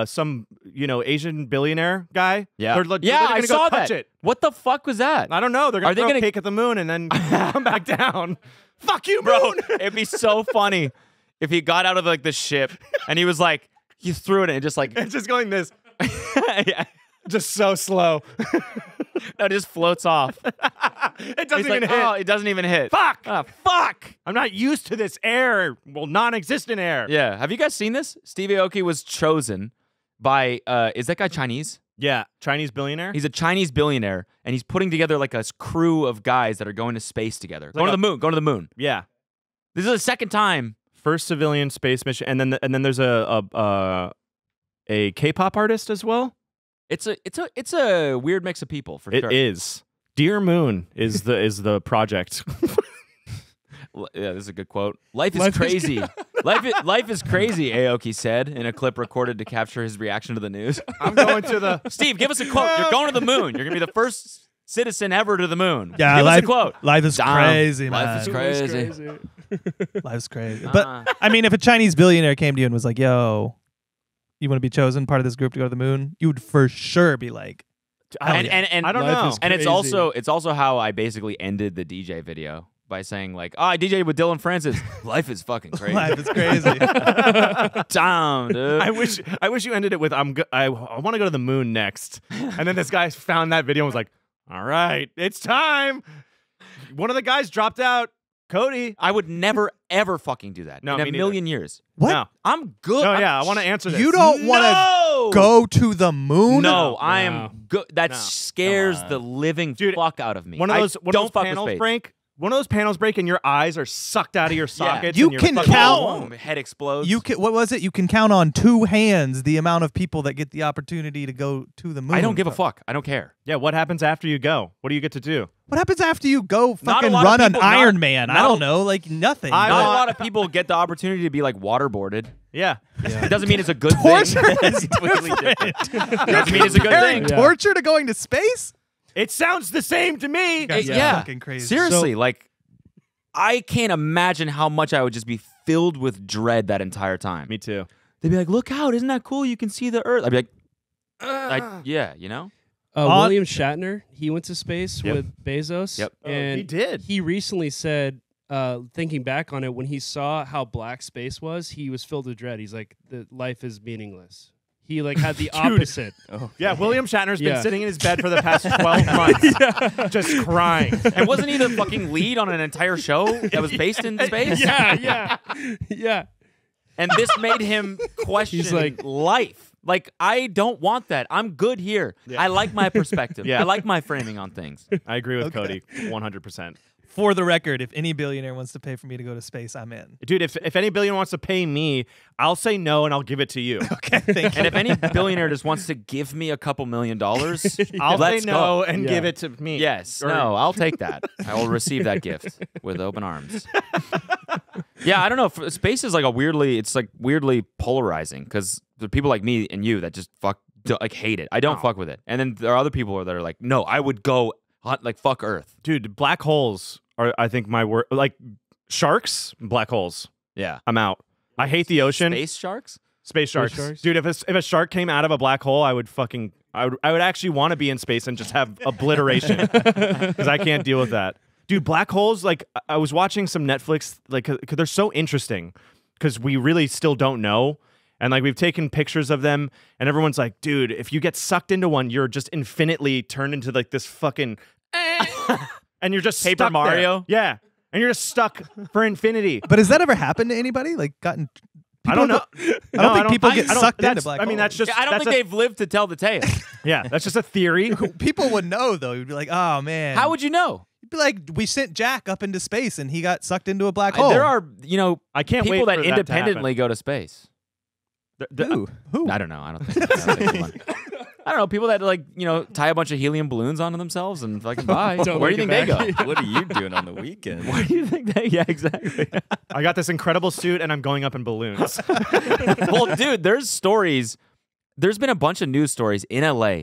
some Asian billionaire guy. Yeah, they're I gonna saw go touch that. it. What the fuck was that? I don't know. They're gonna throw a cake at the moon and then come back down. Fuck you, bro. Moon. It'd be so funny if he got out of the ship and he was like, he threw it and it's just going this. Yeah. Just so slow. No, it just floats off. It doesn't even hit. Oh, it doesn't even hit. Fuck. Fuck. I'm not used to this air. Well, non-existent air. Yeah. Have you guys seen this? Steve Aoki was chosen by, is that guy Chinese? Yeah. Chinese billionaire? He's a Chinese billionaire, and he's putting together a crew of guys that are going to space together. Going to the moon. Yeah. This is the second time. First civilian space mission, and then there's a K-pop artist as well. It's a weird mix of people for sure. It is. Dear Moon is the project. Yeah, this is a good quote. Life is crazy. Life is crazy, Aoki said in a clip recorded to capture his reaction to the news. I'm going to the... Steve, give us a quote. You're going to the moon. You're going to be the first citizen ever to the moon. Yeah, give us a quote. Life is crazy, man. Life is crazy. Life's crazy. But, I mean, if a Chinese billionaire came to you and was like, yo, you want to be chosen part of this group to go to the moon? You would for sure be like... And I don't know. And it's also how I basically ended the DJ video. By saying I DJed with Dillon Francis. Life is fucking crazy. Life is crazy. Damn, dude. I wish you ended it with I want to go to the moon next. And then this guy found that video and was like, all right, it's time. One of the guys dropped out. Cody. I would never ever fucking do that No, in me a neither. million years. What? No. I'm good. No, I'm- yeah, I want to answer this. You don't want to go to the moon? No, I No. am good. That No. scares Come on. the living Dude, fuck out of me. One of those, don't fuck with panels space. break. One of those panels break, and your eyes are sucked out of your sockets. You and you're can fucking count- Boom, head explodes. You can, what was it? You can count on 2 hands the amount of people that get the opportunity to go to the moon. I don't give a fuck. I don't care. Yeah, what happens after you go? What do you get to do? What happens after you go Not a fucking lot of run an people- not- Iron Man? I not don't a- know, like nothing. I Not a want- lot of people get the opportunity to be like waterboarded. Yeah. It doesn't mean it's a good thing. Torture It's completely different. Doesn't mean it's a good Comparing thing. Yeah. torture to going to space? It sounds the same to me. guys are Yeah. fucking crazy. Seriously, like I can't imagine how much I would just be filled with dread that entire time. Me too. They'd be like, "Look out! Isn't that cool? You can see the Earth." I'd be like, "Yeah, you know." William Shatner, he went to space Yep. with Bezos. Yep. Oh, And he did. He recently said, thinking back on it, when he saw how black space was, he was filled with dread. He's like, "The life is meaningless." He like had the opposite. Yeah, William Shatner's been Yeah. sitting in his bed for the past 12 months, just crying. And wasn't he the fucking lead on an entire show that was based in space? yeah. And this made him question He's like- life. Like, I don't want that. I'm good here. I like my perspective. Yeah. I like my framing on things. I agree with Cody 100%. For the record, if any billionaire wants to pay for me to go to space, I'm in. Dude, if any billionaire wants to pay me, I'll say no and I'll give it to you. Okay, thank you. And if any billionaire just wants to give me a couple $1 million, I'll let's say go. no and Yeah. give it to me. Yes. Or- No, I'll take that. I will receive that gift with open arms. Yeah, I don't know. Space is like weirdly polarizing because there are people like me and you that just hate it. I don't fuck with it. And then there are other people that are like, no, I would go like fuck Earth. Dude, black holes are, I think, my word. Like sharks, black holes. Yeah. I'm out. I hate the ocean. Space sharks? Space sharks. sharks? Dude, if a shark came out of a black hole, I would actually want to be in space and just have obliteration because I can't deal with that. Dude, black holes, like I was watching some Netflix, like, cause they're so interesting because we really still don't know. And like we've taken pictures of them and everyone's like, dude, if you get sucked into one, you're just infinitely turned into like this fucking and you're just Paper stuck Mario? there. Yeah. And you're just stuck for infinity. But has that ever happened to anybody? Like gotten? I don't know. I don't think people get sucked into that's- black I mean, that's holes. just. I don't that's think they've lived to tell the tale. Yeah, that's just a theory. People would know though. You'd be like, oh man. How would you know? You'd be like, we sent Jack up into space and he got sucked into a black hole. There are, I can't people wait that for that to independently go to space. Who? I don't know. I don't think one. I don't know. People that tie a bunch of helium balloons onto themselves and fucking bye. Don't Where do you make think they it go? What are you doing on the weekend? Where do you think they? Yeah, exactly. I got this incredible suit and I'm going up in balloons. Well, dude, there's stories. There's been a bunch of news stories in LA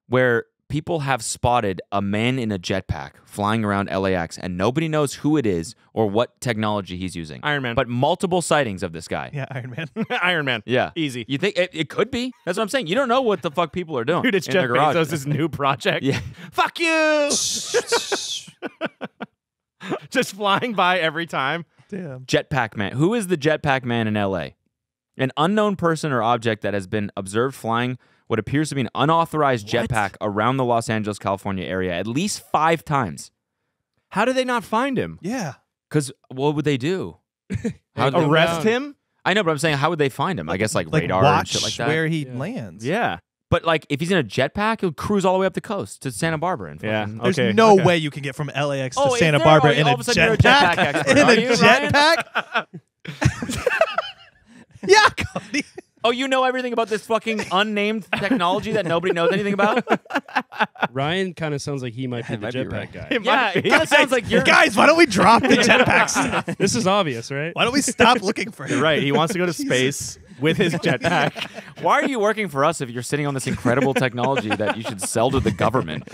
where people have spotted a man in a jetpack flying around LAX and nobody knows who it is or what technology he's using. Iron Man. But multiple sightings of this guy. Yeah, Iron Man. Iron Man. Yeah. Easy. You think it could be? That's what I'm saying. You don't know what the fuck people are doing. Dude, it's in Jeff their garage. Bezos' new project. Yeah. Fuck you! Just flying by every time. Damn. Jetpack Man. Who is the Jetpack Man in LA? An unknown person or object that has been observed flying what appears to be an unauthorized jetpack around the Los Angeles, California area at least 5 times. How did they not find him? Yeah. Because what would they do? How'd they- Arrest him? I know, but I'm saying, how would they find him? I guess like radar watch and shit like that. where he Yeah. lands. Yeah. But like, if he's in a jetpack, he'll cruise all the way up the coast to Santa Barbara. And Yeah. fucking- There's Okay, no okay. way you can get from LAX to Oh, is Santa there? Barbara Oh, in all a of a sudden you're a jetpack. jetpack expert, In are a you, Ryan? jetpack? Yeah, Cody. Oh, you know everything about this fucking unnamed technology that nobody knows anything about? Ryan kind of sounds like he might be the might be jetpack right. guy. Yeah, it kind of sounds like you're... Guys, why don't we drop the jetpack stuff? This is obvious, right? Why don't we stop looking for him? You're right. He wants to go to space with his jetpack. Why are you working for us if you're sitting on this incredible technology that you should sell to the government?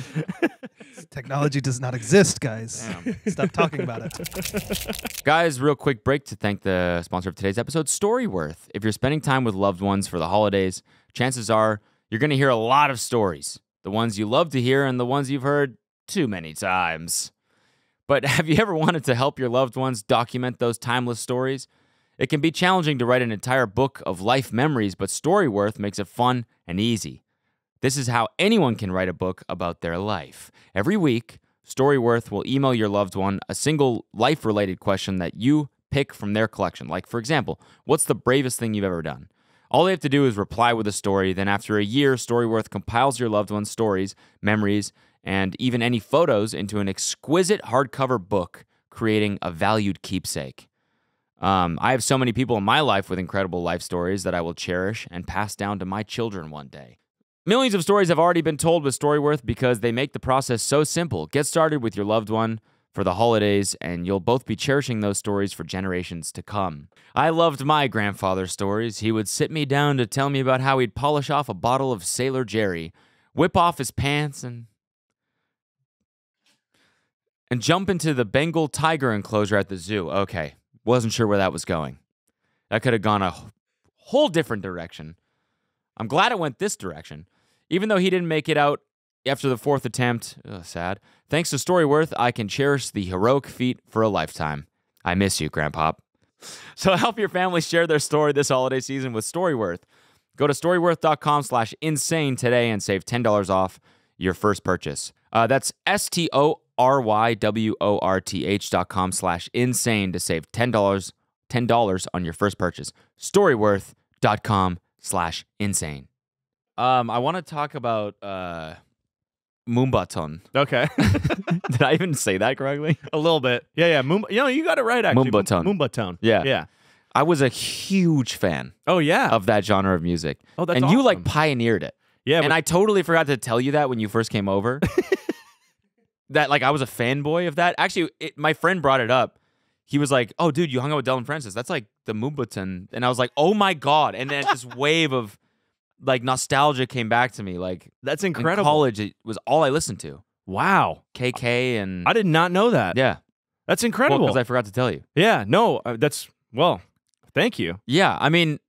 Technology does not exist, guys. Stop talking about it. Guys, real quick break to thank the sponsor of today's episode, Storyworth. If you're spending time with loved ones for the holidays, chances are you're going to hear a lot of stories. The ones you love to hear and the ones you've heard too many times. But have you ever wanted to help your loved ones document those timeless stories? It can be challenging to write an entire book of life memories, but Storyworth makes it fun and easy. This is how anyone can write a book about their life. Every week, Storyworth will email your loved one a single life-related question that you pick from their collection. Like, for example, what's the bravest thing you've ever done? All they have to do is reply with a story. Then after a year, Storyworth compiles your loved one's stories, memories, and even any photos into an exquisite hardcover book, creating a valued keepsake. I have so many people in my life with incredible life stories that I will cherish and pass down to my children one day. Millions of stories have already been told with Storyworth because they make the process so simple. Get started with your loved one for the holidays, and you'll both be cherishing those stories for generations to come. I loved my grandfather's stories. He would sit me down to tell me about how he'd polish off a bottle of Sailor Jerry, whip off his pants, and jump into the Bengal tiger enclosure at the zoo. Okay, wasn't sure where that was going. That could have gone a whole different direction. I'm glad it went this direction. Even though he didn't make it out after the 4th attempt, sad, thanks to Storyworth, I can cherish the heroic feat for a lifetime. I miss you, Grandpop. So help your family share their story this holiday season with Storyworth. Go to storyworth.com/insane today and save $10 off your first purchase. That's STORYWORTH.com/insane to save $10 on your first purchase. Storyworth.com/insane. I want to talk about Moonbahton. Okay. Did I even say that correctly? A little bit. Yeah. You got it right, actually. Moonbahton. Moonbahton. Yeah. I was a huge fan Oh, yeah. of that genre of music. Oh, that's And you, awesome. pioneered it. Yeah. And I totally forgot to tell you that when you first came over. That, I was a fanboy of that. Actually, my friend brought it up. He was like, oh, dude, you hung out with Dillon Francis. That's like the Moonbahton. And I was like, oh, my God. And then this wave of, nostalgia came back to me. That's in incredible. college, it was all I listened to. Wow. KK and... I did not know that. Yeah. That's incredible. Because I forgot to tell you. Yeah. No, thank you. Yeah, I mean...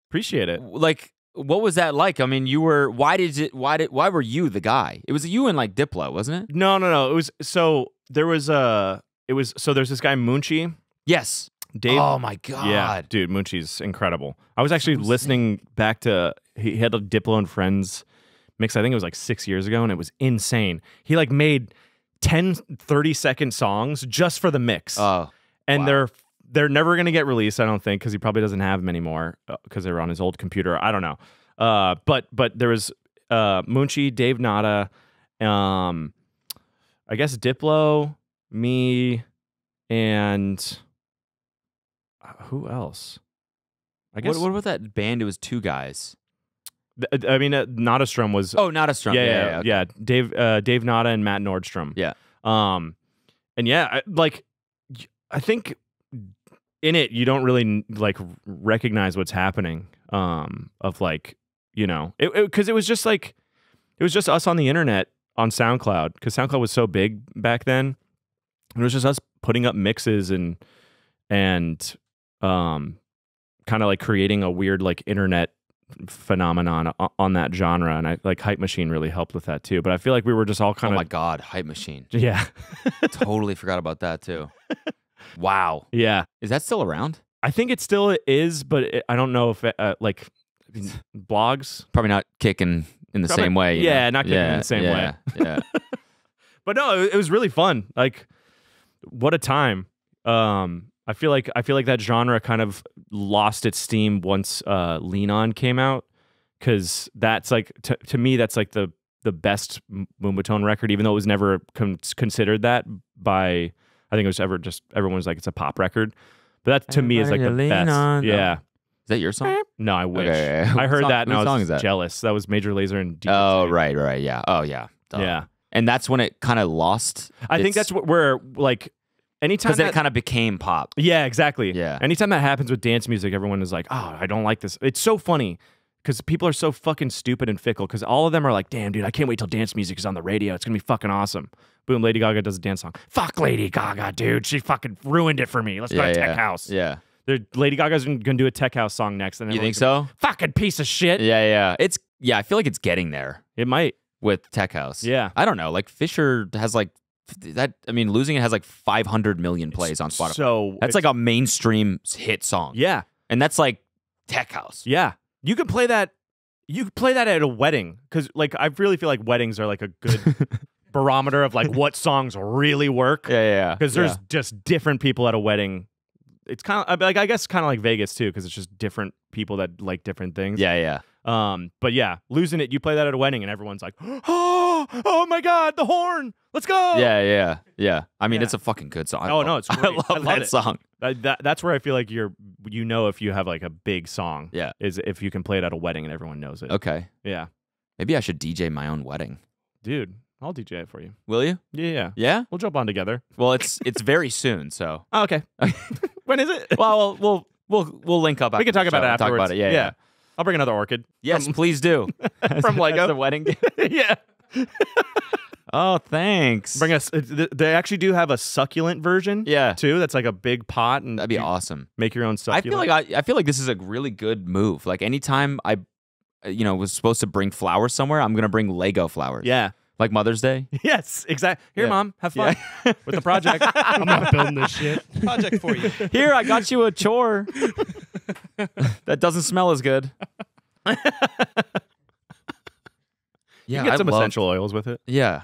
Appreciate it. What was that like? I mean, you were... Why were you the guy? It was you and, Diplo, wasn't it? No. It was... So, there's this guy, Munchi. Yes. Dave. Oh, my God. Yeah, dude, Munchi's incredible. I was actually listening back to... He had a Diplo and Friends mix, I think it was 6 years ago, and it was insane. He made 10, 30-second songs just for the mix. Oh, and wow. they're never going to get released, I don't think, because he probably doesn't have them anymore because they were on his old computer. I don't know. But there was Munchi, Dave Nada, I guess Diplo, me, and who else? I guess. What about that band? It was two guys. I mean, Nodastrom was. Oh, Nodastrom. Yeah. Okay. Dave Nada and Matt Nordstrom. Yeah. And yeah, I think in it you don't really recognize what's happening. Because it was just us on the internet on SoundCloud, because SoundCloud was so big back then. It was just us putting up mixes and kind of creating a weird internet phenomenon on that genre, and I Hype Machine really helped with that too. But I feel like we were just all kind Oh of my God, Hype Machine. Yeah. Totally forgot about that too. Wow. Yeah. Is that still around? I think it still is, but I don't know if blogs Probably not kicking in the same way. you Yeah, know? not kicking in the same way. Yeah. But no, it was really fun. What a time. I feel like that genre kind of lost its steam once Lean On came out, because that's to me that's the best Moonbahton record, even though it was never considered that by, I think it was everyone's it's a pop record, but that to me is the best. On. Yeah. Is that your song? No, I wish. Okay. I heard that and I Whose song was is that? jealous. That was Major Lazer and DJ. Oh, right. Yeah. Oh, yeah. Duh. Yeah. And that's when it kind of lost. I think that's where anytime because then it kind of became pop. Yeah, exactly. Yeah. Anytime that happens with dance music, everyone is like, oh, I don't like this. It's so funny because people are so fucking stupid and fickle, because all of them are like, damn, dude, I can't wait till dance music is on the radio. It's going to be fucking awesome. Boom, Lady Gaga does a dance song. Fuck Lady Gaga, dude. She fucking ruined it for me. Let's go to Tech House. Yeah. Lady Gaga's going to do a Tech House song next. And You think so? Fucking piece of shit. Yeah. I feel like it's getting there It might. with Tech House. Yeah. I don't know. Fisher has that. I mean, Losing It has 500 million plays on Spotify. So That's a mainstream hit song. Yeah. And that's Tech House. Yeah. You can play that. You can play that at a wedding, because I really feel like weddings are a good barometer of like what songs really work. Yeah. Because there's just different people at a wedding. It's kind of like, I guess kind of like Vegas too, because it's just different people that like different things. Yeah. But yeah, losing it. You play that at a wedding, and everyone's like, oh my God, the horn. Let's go. Yeah. I mean, it's a fucking good song. Oh no, it's great. I love that song. That's where I feel like you know if you have like a big song. Yeah. Is if you can play it at a wedding and everyone knows it. Okay. Yeah. Maybe I should DJ my own wedding. Dude, I'll DJ it for you. Will you? Yeah. Yeah? We'll jump on together. Well, it's very soon, so. Oh, okay. When is it? Well, we'll link up. We can talk about it afterwards. Talk about it. Yeah. I'll bring another orchid. Yes, please do. From Lego. As the wedding gift. Yeah. Oh, thanks. Bring us. They actually do have a succulent version. Yeah. Too. That's like a big pot, and That'd be awesome. Make your own succulent. I feel like this is a really good move. Like anytime I, was supposed to bring flowers somewhere, I'm gonna bring Lego flowers. Yeah. Like Mother's Day. Yes. Exactly. Here, Yeah. Mom. Have fun with the project. I'm not building this shit. Project for you. Here, I got you a chore that doesn't smell as good. You can get some essential oils with it. Yeah,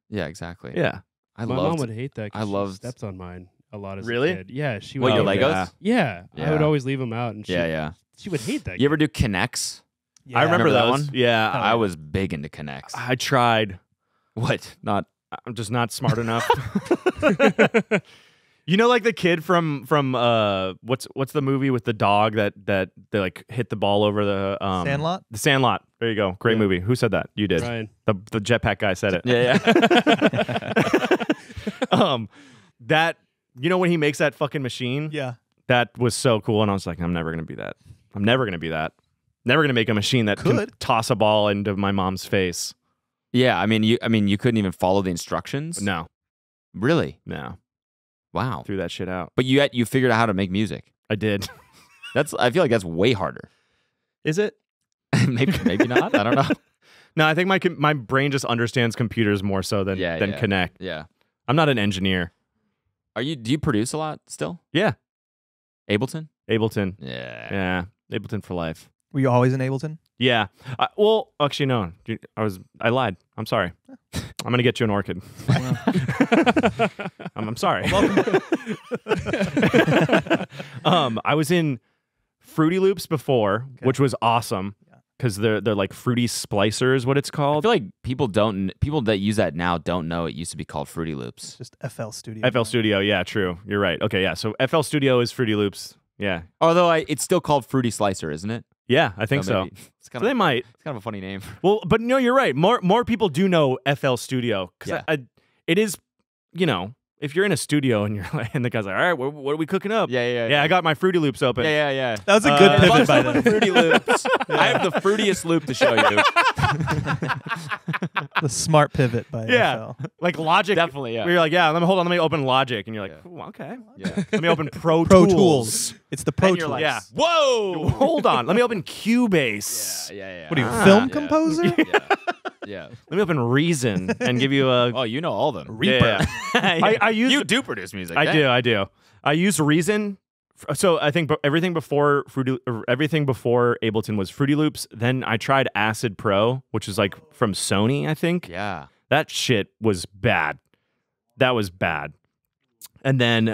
exactly. Yeah. My mom would hate that. 'cause I she loved- steps on mine a lot as Really? a kid. Yeah, she What, would. your yeah. Legos? Yeah, I Yeah. would always leave them out, and she, Yeah. she would hate that. You ever do Kinects? Yeah. I remember that those. one? Yeah. I was big into Kinects. I tried. What? Not. I'm just not smart enough. You know, like the kid from what's the movie with the dog that they like hit the ball over the Sandlot? The Sandlot. There you go. Great Yeah. movie. Who said that? You did. Ryan. The jetpack guy said it. Yeah. That when he makes that fucking machine. Yeah. That was so cool, and I was like, I'm never gonna be that. I'm never gonna be that. Never gonna make a machine that can Could. toss a ball into my mom's face. Yeah. I mean, you couldn't even follow the instructions. No. Really? No. Wow. Threw that shit out. But you figured out how to make music. I did. I feel like that's way harder. Is it? maybe not. I don't know. No, I think my brain just understands computers more so than Connect. Yeah. I'm not an engineer. Do you produce a lot still? Yeah. Ableton? Ableton. Yeah. Yeah. Ableton for life. Were you always in Ableton? Yeah. Well, actually, no. I lied. I'm sorry. I'm gonna get you an orchid. I'm sorry. I was in Fruity Loops before, which was awesome because they're like Fruity Splicer is what it's I called. feel like people that use that now don't know it used to be called Fruity Loops. Just FL Studio. FL Studio. Yeah, true. You're right. Okay, yeah. So FL Studio is Fruity Loops. Yeah. Although it's still called Fruity Slicer, isn't it? Yeah, I think so. maybe- It's So they might. It's kind of a funny name. Well, but no, you're right. More people do know FL Studio because it is, if you're in a studio and you're like, and the guy's like, all right, what are we cooking up? Yeah. I got my Fruity Loops open. Yeah. That was a good pivot by the then. Fruity Loops. I have the fruitiest loop to show you. The smart pivot by Yeah. FL. Like Logic. Definitely, yeah. Where you're like, let me open Logic. And you're like, Yeah. "Ooh, okay. Yeah. Let me open Pro Pro Tools. Tools. It's the Pro And you're Tools. like, Yeah. Whoa! Hold on. Let me open Cubase. Yeah. What are you, Ah. film Yeah. composer? Yeah. Let me open Reason and give you a Oh, you know all of them. Reaper. I use You do produce music. I damn. do. I use Reason. So I think everything before Ableton was Fruity Loops. Then I tried Acid Pro, which is like from Sony, I think. Yeah. That shit was bad. That was bad. And then,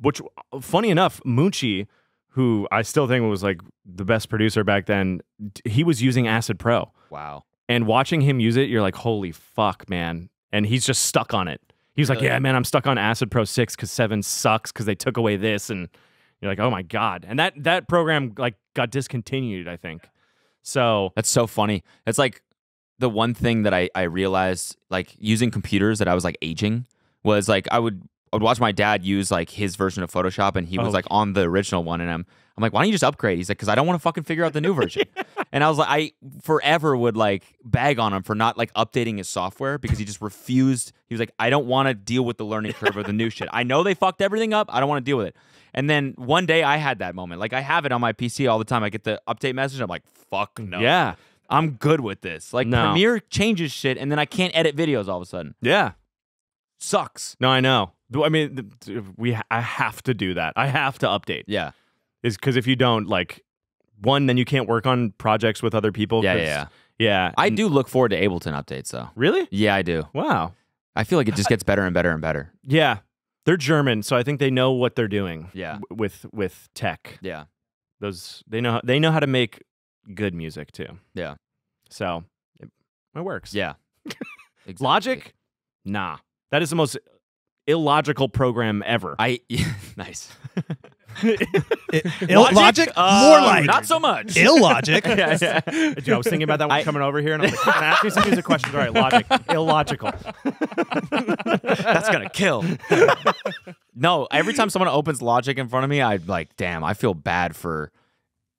which funny enough, Munchi, who I still think was like the best producer back then, he was using Acid Pro. Wow. And watching him use it, you're like, holy fuck, man. And he's just stuck on it. He's like, Really? yeah, man, I'm stuck on Acid Pro 6 because 7 sucks because they took away this. And you're like, oh my God. And that program like got discontinued, I think. So That's so funny. It's like the one thing that I realized, like using computers that I was like aging, was like I would watch my dad use like his version of Photoshop, and he was like on the original one, and I'm like, why don't you just upgrade? He's like, because I don't want to fucking figure out the new version. And I was like, I forever would like bag on him for not like updating his software because he just refused. He was like, I don't want to deal with the learning curve of the new shit. I know they fucked everything up. I don't want to deal with it. And then one day I had that moment. Like I have it on my PC all the time. I get the update message. I'm like, fuck no. yeah. I'm good with this. Like No. Premiere changes shit, and then I can't edit videos all of a sudden. Yeah. Sucks. No, I know. I mean, I have to do that. I have to update. Yeah. Is because if you don't, like, one, then you can't work on projects with other people. Yeah. Yeah. I do look forward to Ableton updates, though. Really? Yeah, I do. Wow. I feel like it just gets better and better and better. Yeah. They're German, so I think they know what they're doing. Yeah. With tech. Yeah. They know how to make good music too. Yeah. So it works. Yeah. Exactly. Logic? Nah. That is the most illogical program ever. Nice. Logic? More like not so much. illogic. Yeah. Dude, I was thinking about that one coming over here, and I was like, "Can I ask me some music questions?" All right, logic, illogical. That's gonna kill. No, every time someone opens Logic in front of me, I'm like, damn, I feel bad for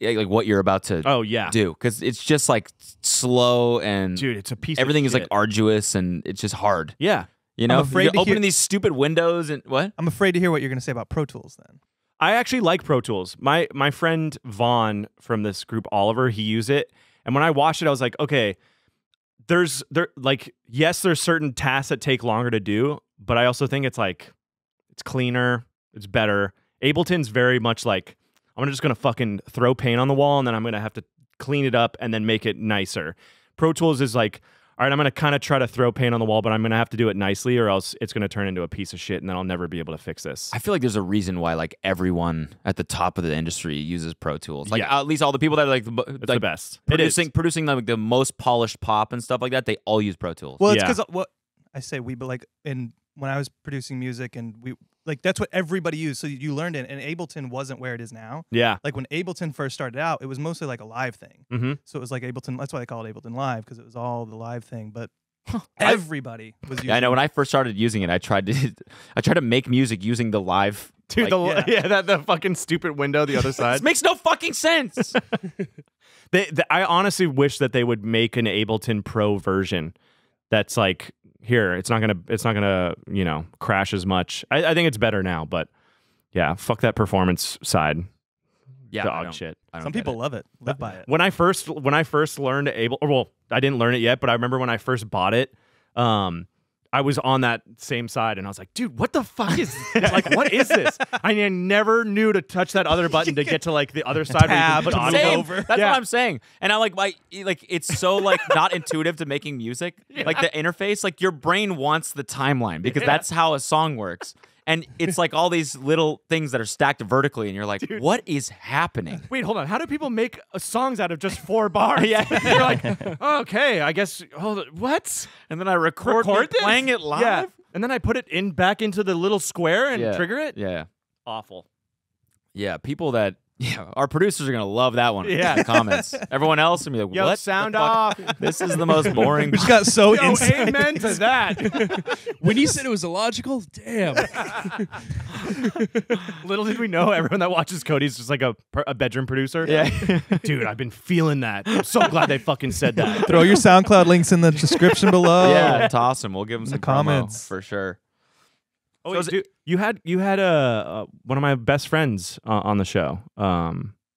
like what you're about to do, because it's just like slow and dude, it's a piece. Everything of is shit. like arduous and it's just hard. Yeah, you know, I'm afraid you're to opening hear- these stupid windows and what? I'm afraid to hear what you're going to say about Pro Tools then. I actually like Pro Tools. My friend Vaughn from this group, Oliver, he used it, and when I watched it, I was like, okay, there's certain tasks that take longer to do, but I also think it's cleaner, it's better. Ableton's very much like, I'm just gonna fucking throw paint on the wall, and then I'm gonna have to clean it up and then make it nicer. Pro Tools is like, all right, I'm gonna kind of try to throw paint on the wall, but I'm gonna have to do it nicely, or else it's gonna turn into a piece of shit, and then I'll never be able to fix this. I feel like there's a reason why like everyone at the top of the industry uses Pro Tools. Like Yeah. at least all the people that are like It's the best. producing like the most polished pop and stuff like that, they all use Pro Tools. Well, it's Yeah. because what I say we, but like when I was producing music and we like that's what everybody used. So you learned it, and Ableton wasn't where it is now. Yeah. Like when Ableton first started out, it was mostly like a live thing. Mm-hmm. So it was like Ableton. That's why they call it Ableton Live, because it was all the live thing. But everybody was using. Yeah, I know. When I first started using it, I tried to make music using the live. Dude, like, the fucking stupid window the other side. this makes no fucking sense. I honestly wish that they would make an Ableton Pro version that's like, here, it's not gonna crash as much. I think it's better now, but yeah, fuck that performance side. Yeah, Dog shit. Some people love it, live by it. When I first learned I didn't learn it yet, but I remember when I first bought it, I was on that same side, and I was like, dude, what the fuck is this? Like, what is this? I never knew to touch that other button to get to like the other side where you can put audio Same. over. That's what I'm saying. And I like it's so like not intuitive to making music. Like the interface, like your brain wants the timeline because that's how a song works. And it's like all these little things that are stacked vertically, and you're like, what is happening? Wait, hold on. How do people make songs out of just 4 bars? Yeah. You're like, okay, I guess, what? And then I record me this? playing it live? Yeah. And then I put it back into the little square and trigger it? Yeah. Awful. Yeah, people that... Yeah, our producers are going to love that one. Yeah. In the comments. Everyone else will be like, Yo, what? sound the fuck? off. This is the most boring... We just got so Yo, inside. amen to that. When you said it was illogical, damn. Little did we know, everyone that watches Cody's just like a bedroom producer. Yeah. Dude, I've been feeling that. I'm so glad they fucking said that. Throw your SoundCloud links in the description below. Yeah, toss them. We'll give them some comments. promo for sure. Oh, So wait, dude, you had one of my best friends on the show.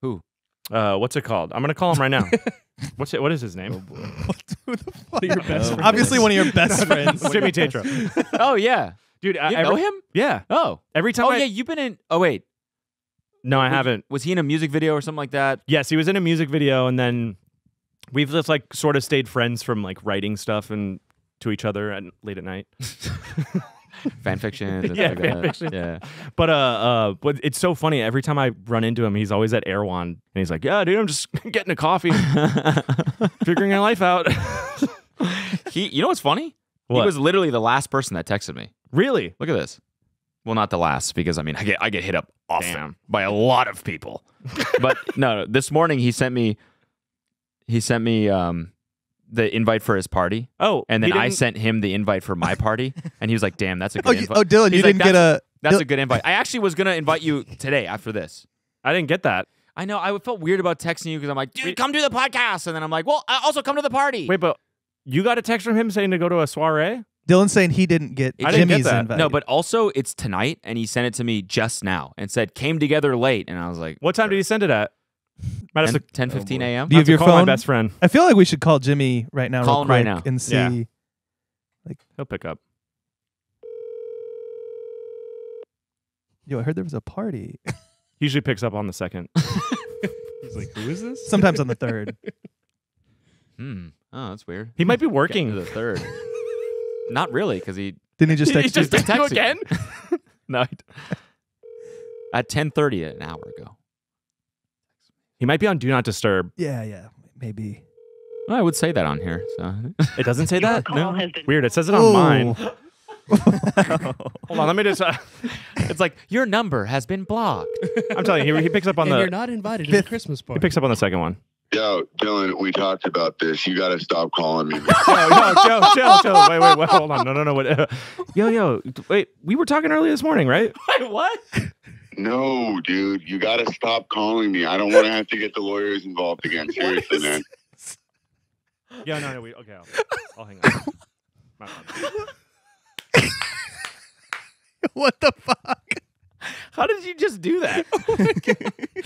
Who? What's it called? I'm gonna call him right now. What is his name? Who the fuck? Your best friend. Obviously, one of your best friends. Jimmy Tatro. Oh, yeah. Dude, You know him? Yeah. Oh. Every time. Yeah, you've been in... Oh, wait. No, I haven't. Was he in a music video or something like that? Yes, he was in a music video, and then we've just like sort of stayed friends from like writing stuff and to each other late at night. Fan fiction. and Yeah, stuff like fan that. fiction. Yeah. But it's so funny. Every time I run into him, he's always at Erewhon, and he's like, "Yeah, dude, I'm just getting a coffee, figuring my life out." You know what's funny? What? He was literally the last person that texted me. Really? Look at this. Well, not the last, because I mean, I get hit up often by a lot of people. But no, this morning he sent me the invite for his party. Oh, And then he I didn't- sent him the invite for my party, and he was like, "Damn, that's a good invite." Oh, Dylan, He's you like, didn't get a. That's a good invite. I actually was gonna invite you today after this. I didn't get that. I know. I felt weird about texting you because I'm like, "Dude, come do the podcast," and then I'm like, "Well, also come to the party." Wait, but you got a text from him saying to go to a soiree? Dylan's saying he didn't get I didn't get Jimmy's that. invite. No, but also it's tonight, and he sent it to me just now and said came together late, and I was like, What time did he send it at? Might have to 10:15 a.m. Do you have your call my phone? best friend. I feel like we should call Jimmy right now. Call real him right quick now. and see. Yeah. He'll pick up. Yo, I heard there was a party. He usually picks up on the second. He's like, who is this? Sometimes on the third. Oh, that's weird. He might be Getting to working. the third. Not really, because he Didn't he just text you? text you again? No. At 10:30 an hour ago. He might be on Do Not Disturb. Yeah, maybe. Well, I would say that on here. So It doesn't say that? call No. has been- Weird. It says it on mine. Hold on. Let me just. it's like your number has been blocked. I'm telling you, he picks up on And the. you're not invited to the Christmas He party. picks up on the second one. Yo, Dylan, we talked about this. You got to stop calling me. Chill. Wait. Hold on. No. Wait. Yo. Wait. We were talking earlier this morning, right? Wait, what? No, dude, you got to stop calling me. I don't want to have to get the lawyers involved again. Seriously, man. Yeah. No. Okay. I'll hang on. My bad. What the fuck? How did you just do that?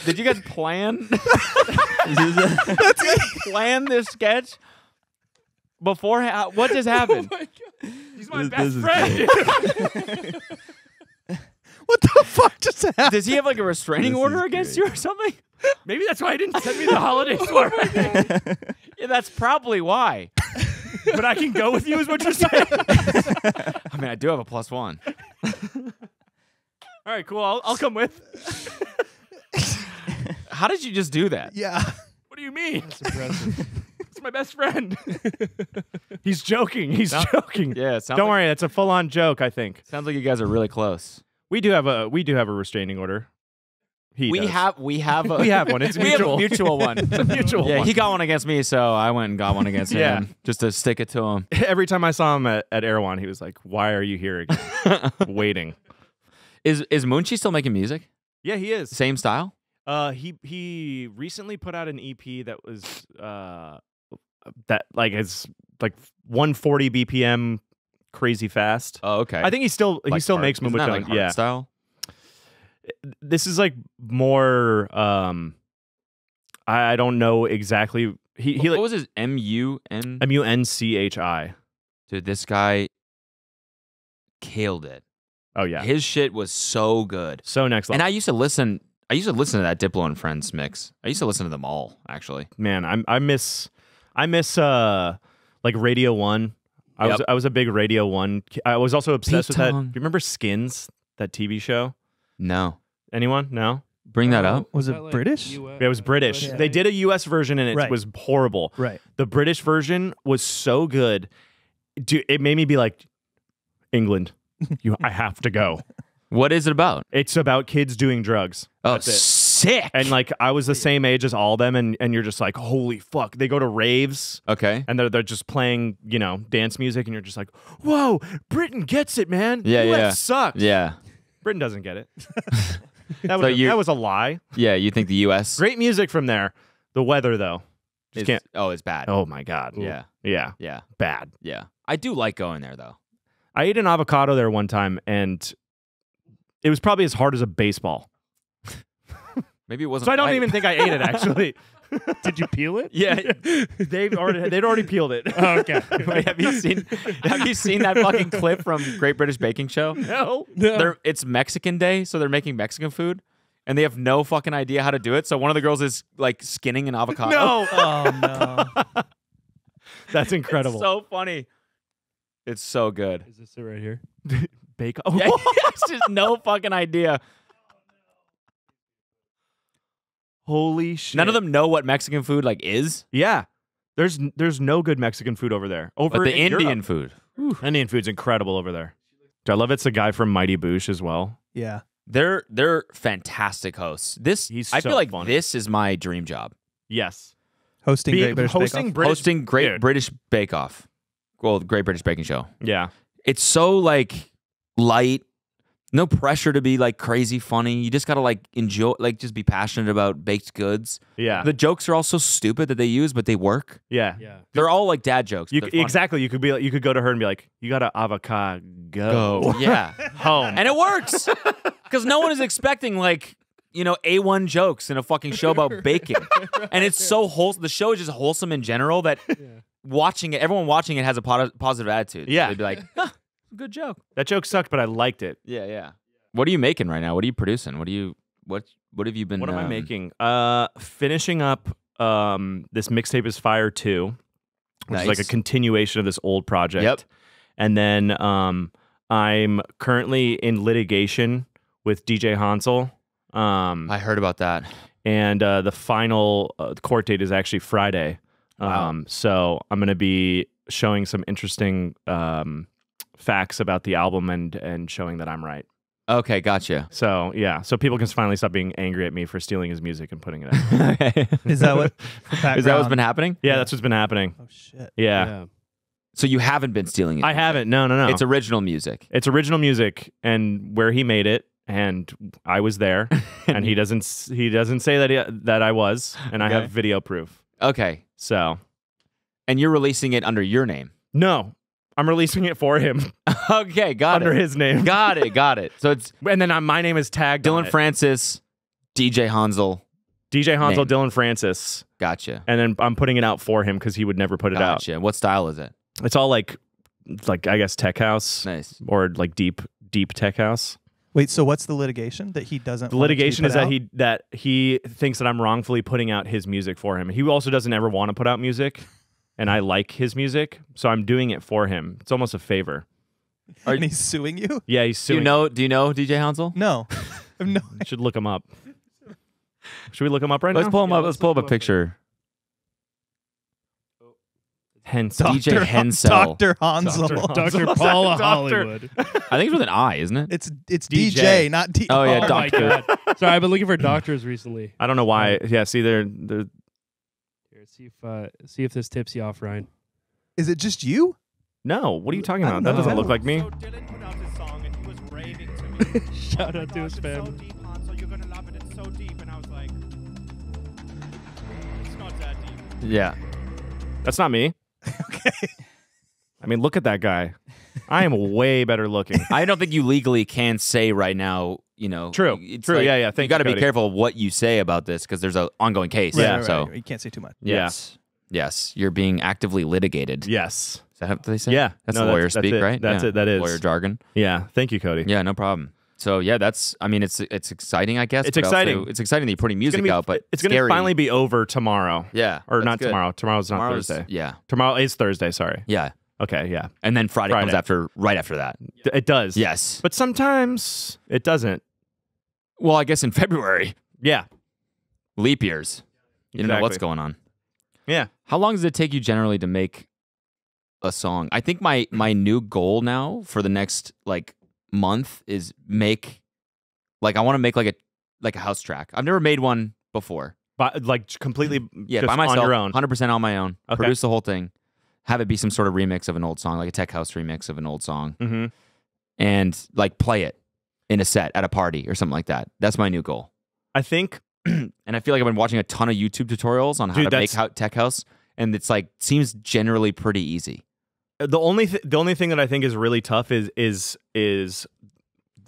Did you guys plan? Plan this sketch before? What just happened? He's my best friend. What the fuck just happened? Does he have like a restraining order against you or something? Maybe that's why he didn't send me the holiday store. Yeah, that's probably why. But I can go with you, is what you're saying. I mean, I do have a +1. All right, cool. I'll come with. How did you just do that? Yeah. What do you mean? That's impressive. It's my best friend. He's joking. He's joking. Yeah, it sounds Don't like, worry, it's a full-on joke. I think sounds like you guys are really close. we do have a restraining order. We have we have one. It's we have a mutual. mutual one. It's a mutual Yeah, one. he got one against me, so I went and got one against Yeah. him just to stick it to him. Every time I saw him at Erewhon, he was like, "Why are you here again?" Waiting. Is Munchi still making music? Yeah, he is. Same style? He recently put out an EP that was that like is like 140 BPM, crazy fast. Oh, okay. I think he still makes Isn't that Moonbahton. like hard style? This is like more. I don't know exactly. He what like was his MUN? Munchi. Dude, this guy killed it. Oh yeah, His shit was so good. so next level. And I used to listen to that Diplo and Friends mix. I used to listen to them all, actually. Man, I miss like Radio 1. I was a big Radio 1. I was also obsessed with that. Do Pete you remember Skins, that TV show? No. Anyone? No? Bring that up. Was Is it that like British? Yeah, it was British. Yeah. They did a US version and it Right. was horrible. Right. The British version was so good. Dude, it made me be like, England, I have to go. What is it about? It's about kids doing drugs. Oh, That's it. sick. And like I was the same age as all them, and you're just like, holy fuck. They go to raves Okay. and they're just playing, dance music, and you're just like, whoa, Britain gets it, man. Yeah, US yeah. sucks. Yeah. Britain doesn't get it. So you- that was a lie. Yeah, you think the U.S. Great music from there. The weather though. Just can't. it's bad. Oh my god. Yeah. Yeah. Yeah. Bad. Yeah. I do like going there, though. I ate an avocado there one time, and it was probably as hard as a baseball. Maybe it wasn't. So I don't right. even think I ate it actually. Did you peel it? Yeah, they'd already peeled it. Oh, okay. Wait, have you seen that fucking clip from Great British Baking Show? No. It's Mexican Day, so they're making Mexican food, and they have no fucking idea how to do it. So one of the girls is like skinning an avocado. No. Oh no. That's incredible. It's so funny. It's so good. Is this it right here? Bake. Yeah, it's just no fucking idea. Holy shit. None of them know what Mexican food like is, Yeah. There's no good Mexican food over there. Over but the in Indian Europe. food. Indian food's incredible over there. I love it's a guy from Mighty Boosh as well. Yeah. They're fantastic hosts. He's I so feel like funny. this is my dream job. Yes. Hosting Great British Bake hosting Off. British, Hosting Great Dude. British Bake Off. Well, Great British Baking Show. Yeah. It's so like light, no pressure to be like crazy funny. You just gotta like enjoy, like just be passionate about baked goods. Yeah. The jokes are all so stupid that they use, but they work. yeah. Yeah. They're all like dad jokes. You They're funny. exactly. You could go to her and be like, "You got an avocado Go. Yeah. home." And it works because no one is expecting like A1 jokes in a fucking show about baking, and it's so wholesome. The show is just wholesome in general that everyone watching it has a positive attitude. Yeah. They'd be like, huh, good joke. That joke sucked, but I liked it. Yeah, yeah. What are you making right now? What are you producing? What have you been? What am I making? Finishing up. This mixtape is Fire 2, which is like a Nice. continuation of this old project. Yep. And then I'm currently in litigation with DJ Hanzel. I heard about that. And the final court date is actually Friday. Wow. So I'm going to be showing some interesting facts about the album and showing that I'm right. Okay, gotcha. So yeah, so people can finally stop being angry at me for stealing his music and putting it out. Okay. Is that what? Is that what's been happening? Yeah, that's what's been happening. Oh shit. Yeah. So you haven't been stealing it? I haven't. No. It's original music. It's original music, and where he made it, and I was there, and he doesn't say that I was, and I have video proof. Okay. So, and you're releasing it under your name? No, I'm releasing it for him. Okay, got under it. his name. Got it. So it's and then my name is tagged. Dillon on it. Francis, DJ Hanzel. DJ Hanzel, Name. Dillon Francis. Gotcha. And then I'm putting it out for him because he would never put it out. Gotcha. What style is it? It's all like I guess tech house. Nice. Or like deep tech house. Wait, so what's the litigation that he doesn't? The want it to be litigation put is out? that he thinks that I'm wrongfully putting out his music for him. He also doesn't ever want to put out music, and I like his music, so I'm doing it for him. It's almost a favor. And he's suing you? Yeah, he's suing. Do you know DJ Hanzel? No. I have no. You should look him up. Should we look him up right Let's now? pull him up. Let's pull up a picture. Hanzel. DJ Hanzel. Dr. Hanzel. Dr. Paula Hollywood. I think it's with an I, isn't it? It's DJ. DJ, not D. Oh, yeah, Oh my doctor. God. Sorry, I've been looking for doctors recently. I don't know why. Yeah, see, they're Here, see if this tips you off, Ryan. Is it just you? no. What are you talking I about? don't That know. doesn't look like me. So Dillon put out this song and he was raving to me. Shout out to his So family. deep, Hanzel, you're gonna love it. It's so deep, and I was like, it's not that deep. Yeah. That's not me. Okay. I mean, look at that guy. I am way better looking. I don't think you legally can say right now, True. it's True. like, Yeah. You Thank got to be Cody. careful of what you say about this because there's an ongoing case. Yeah. So, You can't say too much. Yeah. yes, you're being actively litigated. Yes. Is that what they say? Yeah. That's No, the lawyer that's speak, it. right? That's Yeah. it. That is. Lawyer jargon. Yeah. Thank you, Cody. Yeah, no problem. So yeah, it's exciting, I guess. It's but also exciting. it's exciting that you're putting music out, but it's going to scary. finally be over tomorrow. Yeah, Or that's not good. tomorrow. Tomorrow's not Tomorrow's- Thursday. Yeah, Tomorrow is Thursday. Sorry. yeah, Okay. Yeah. and then Friday comes Friday. right after that. It does. Yes. But sometimes it doesn't. Well, I guess in February, Yeah. leap years. You don't know what's Exactly. going on. Yeah. How long does it take you generally to make a song? I think my new goal now for the next month is I want to make like a house track. I've never made one before. But completely Yeah, just by myself, on your own. 100% on my own. Okay. Produce the whole thing. Have it be some sort of remix of an old song, like a tech house remix of an old song, Mm-hmm. and play it in a set at a party or something like that. That's my new goal. I think And I feel like I've been watching a ton of YouTube tutorials on how Dude, to make tech house, and it's seems generally pretty easy. the only thing that I think is really tough is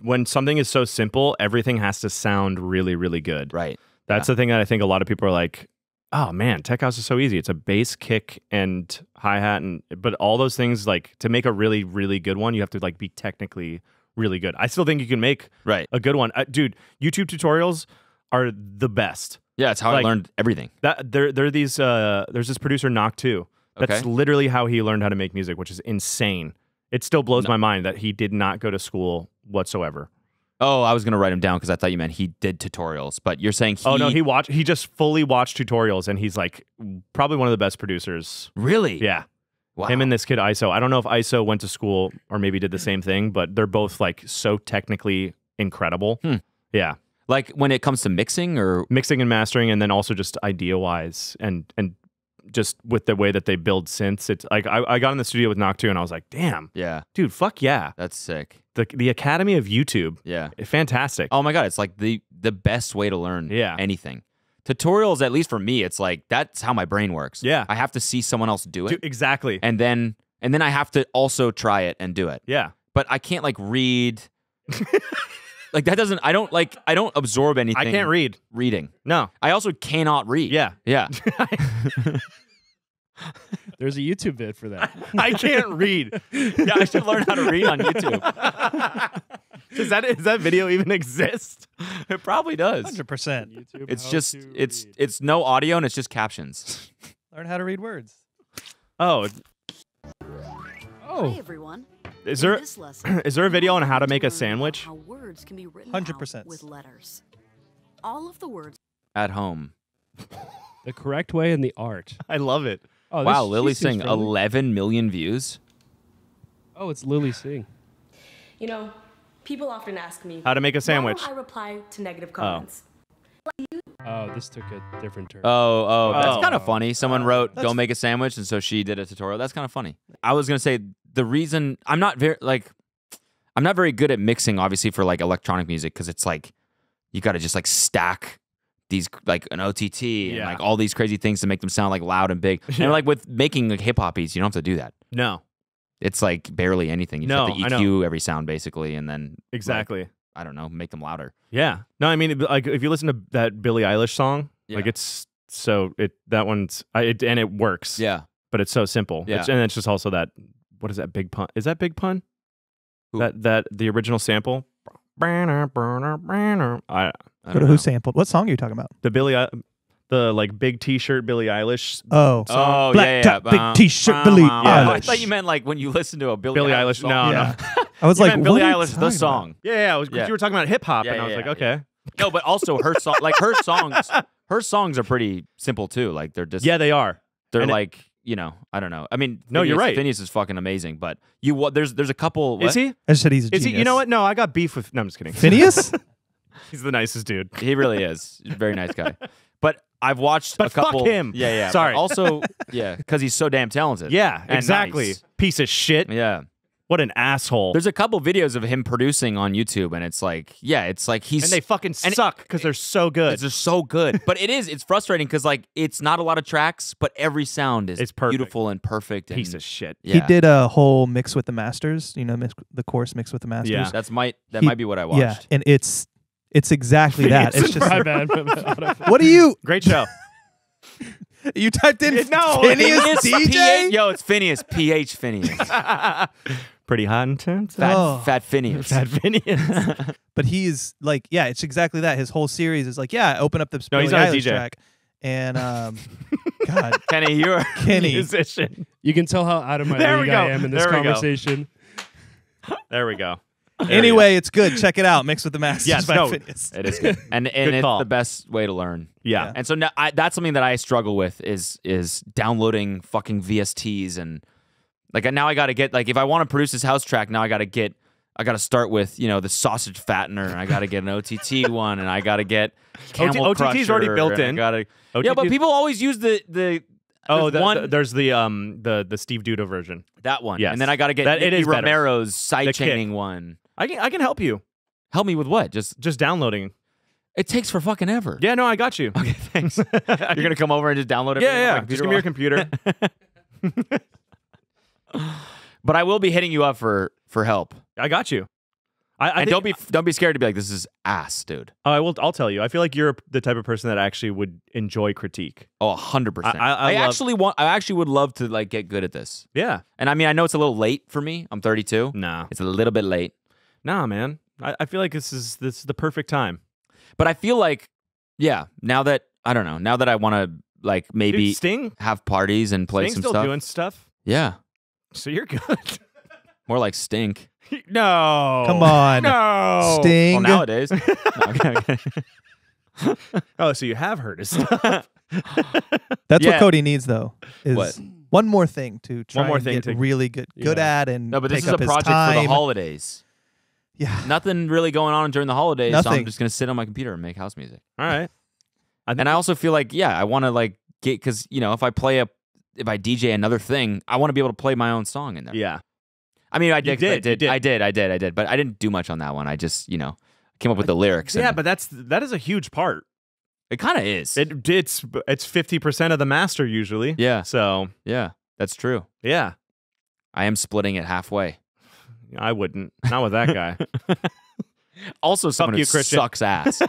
when something is so simple, everything has to sound really, really good. Right. That's the thing that I think a lot of people are like, oh man, tech house is so easy. It's a bass, kick, and hi-hat, but all those things, to make a really, really good one, you have to be technically really good. I still think you can make Right. a good one. Dude, YouTube tutorials are the best. Yeah, it's how I learned everything. There's this producer Knock2. That's Okay. literally how he learned how to make music, which is insane. It still blows my mind that he did not go to school whatsoever. Oh, I was going to write him down because I thought you meant he did tutorials, but you're saying Oh no, he just fully watched tutorials, and he's probably one of the best producers. Really? Yeah. Wow. Him and this kid ISO. I don't know if ISO went to school or maybe did the same thing, but they're both so technically incredible. Yeah. When it comes to mixing or Mixing and mastering, and then also just idea wise and just with the way that they build synths. It's I got in the studio with Knock2 and I was like, damn, yeah, dude, fuck yeah. that's sick. The Academy of YouTube. Yeah. Fantastic. Oh my god, it's the best way to learn anything. Tutorials, at least for me, it's that's how my brain works. Yeah. I have to see someone else do it. Dude, exactly. And then I have to also try it and do it. Yeah. But I can't read that doesn't I don't absorb anything. I can't read. Reading. No. I also cannot read. Yeah. Yeah. There's a YouTube vid for that. I can't read. Yeah, I should learn how to read on YouTube. Does that video even exist? It probably does. 100%. YouTube It's how just to it's read. it's no audio and it's just captions. Learn how to read words. Oh, Oh, Hi, everyone. Is there is there a video on how to make a sandwich? 100%. With letters. All of the words At home. The correct way and the art. I love it. Oh, Wow, this- Lily she seems Singh, friendly. 11 million views. Oh, it's Lily Singh. You know, people often ask me How to make a sandwich. Why don't I reply to negative comments? Oh, this took a different turn. Oh, that's Oh. kind of funny. Someone wrote, "Go make a sandwich," and so she did a tutorial. That's kind of funny. I was gonna say the reason I'm not very good at mixing, obviously, for like electronic music because it's like you got to just like stack these like an OTT and Yeah. like all these crazy things to make them sound like loud and big. And like with making like hip hop beats, you don't have to do that. No, It's like barely anything. You No, just I have know. to EQ every sound basically, and then exactly. like, I don't know, make them louder. Yeah. No, I mean, like if you listen to that Billie Eilish song, like Yeah. it's so that one's and it works. Yeah. But it's so simple. Yeah. And it's just also that what is that Big Pun? Is that Big Pun? Who? That the original sample. I I Go don't to know. who sampled? What song are you talking about? the like big T-shirt Billie Eilish. Oh, Oh, Black yeah, top, big t-shirt, Billie Oh, I Eilish. thought you meant like when you listen to a Billie Billie Eilish Eilish. song. No, yeah. no. I was You like, meant Billie what are you Eilish, the talking song. Yeah, Yeah. you were talking about hip hop, Yeah, and I was yeah, like, yeah. okay. No, but also her song, like her songs are pretty simple too. Like they're just, Yeah, they are. they're and it- like, you know, I don't know. I mean, No, you're right. Phineas is fucking amazing, but there's a couple. Is he? I just said he's a Is he? genius. You know what? No, I got beef with. No, I'm just kidding. Phineas? He's the nicest dude. He really is. He's a very nice guy. But I've watched But a couple. fuck him. Yeah, yeah. Sorry. But also, yeah, because he's so damn talented. Yeah, and exactly. nice. Piece of shit. Yeah. What an asshole. There's a couple videos of him producing on YouTube, and it's like, yeah, it's like he's and they fucking suck because they're so good. It's just so good. But it's frustrating because like it's not a lot of tracks, but every sound is It's perfect. beautiful and perfect. Piece and, of shit. Yeah. He did a whole mix with the masters. You know, the course mix with the masters. Yeah. That He- might be what I watched. Yeah, and it's exactly that. It's just My bad. what are you? Great show. You typed in No, Phineas DJ? Yo, it's Phineas. PH Phineas. Pretty hot and tense. Fat Phineas. Fat Phineas. But he's like, yeah, it's exactly that. His whole series is like, yeah, open up the No, he's Billie not a Eilish DJ. track, and God, Kenny, you're Kenny, Musician. You can tell how out of my There league we go. I am in this There we go. conversation. There we go. Anyway, it's good. Check it out. Mix with the Masters Yes, by no. Phineas. It is good, and Good it's call. the best way to learn. Yeah. And so now that's something that I struggle with is downloading fucking VSTs and like now I got to get like if I want to produce this house track now I got to start with the sausage fattener and I got to get an OTT one and I got to get Camel OTT's already Crusher, built and I in. gotta- OTT yeah, but people always use the Oh, there's one there's the Steve Duda version. that one, Yes. and then I got to get That- it Nicky is better. Romero's side The chaining kick. one. I can help you. Help me with what? Just downloading. It takes for fucking ever. Yeah, no, I got you. Okay, thanks. You're gonna come over and just download it. Yeah. Just give me your computer. But I will be hitting you up for help. I got you. I And think, don't be scared to be like, this is ass, dude. I'll tell you. I feel like you're the type of person that actually would enjoy critique. Oh, 100%. I love- I actually would love to like get good at this. Yeah. And I mean, I know it's a little late for me. I'm 32. Nah. It's a little bit late. Nah, man. I feel like this is the perfect time. But I feel like, yeah, now that I want to like maybe Dude, Sting? have parties and play Sting's some still stuff. doing stuff. Yeah. So you're good. More like stink. No. Come on, No. Sting. Well, nowadays. No, okay. Oh, so you have heard his stuff. That's Yeah. what Cody needs, though. Is What? one more thing to try more and thing get to- really good Yeah. at and No, but this take is a up his project for the time. holidays. Yeah, Nothing really going on during the holidays, so I'm Nothing. just going to sit on my computer and make house music. All right. And I also feel like, yeah, I want to like get, because, if I DJ another thing, I want to be able to play my own song in there. Yeah. I mean, I You did, did. I did, but I didn't do much on that one. I just, came up with the lyrics. Yeah, and but that is a huge part. it kind of is. It's 50% of the master usually. Yeah. So Yeah, that's true. yeah, I am splitting it halfway. I wouldn't. Not with that guy. Also, someone you, who Christian. sucks ass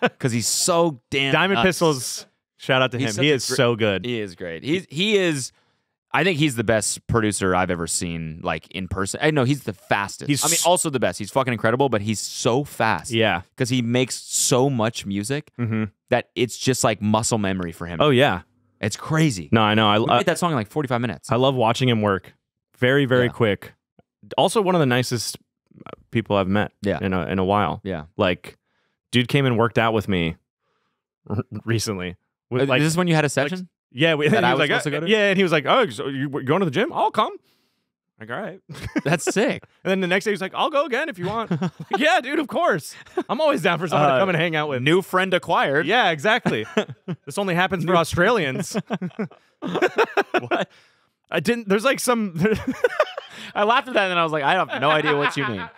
because he's so damn Diamond nuts. Pistols. Shout out to He's him. such He a is gr- so good. He is great. He is. I think he's the best producer I've ever seen, like in person. I know he's the fastest. He's I mean, also the best. He's fucking incredible, but he's so fast. Yeah. because he makes so much music that it's just like muscle memory for him. Oh yeah. It's crazy. No, I know. We made that song in like 45 minutes. I love watching him work. Very, very Yeah. quick. Also, one of the nicest people I've met. In a while. Yeah. Like, dude came and worked out with me recently. Is this when you had a session? Yeah, that I was like, supposed to go to? yeah, and he was like, "Oh, so you going to the gym? I'll come." Like, all right, that's sick. And then the next day he's like, "I'll go again if you want." Like, yeah, dude, of course. I'm always down for someone to come and hang out with. New friend acquired. Yeah, exactly. This only happens for Australians. What? I didn't. There's like some. I laughed at that, and then I was like, I have no idea what you mean.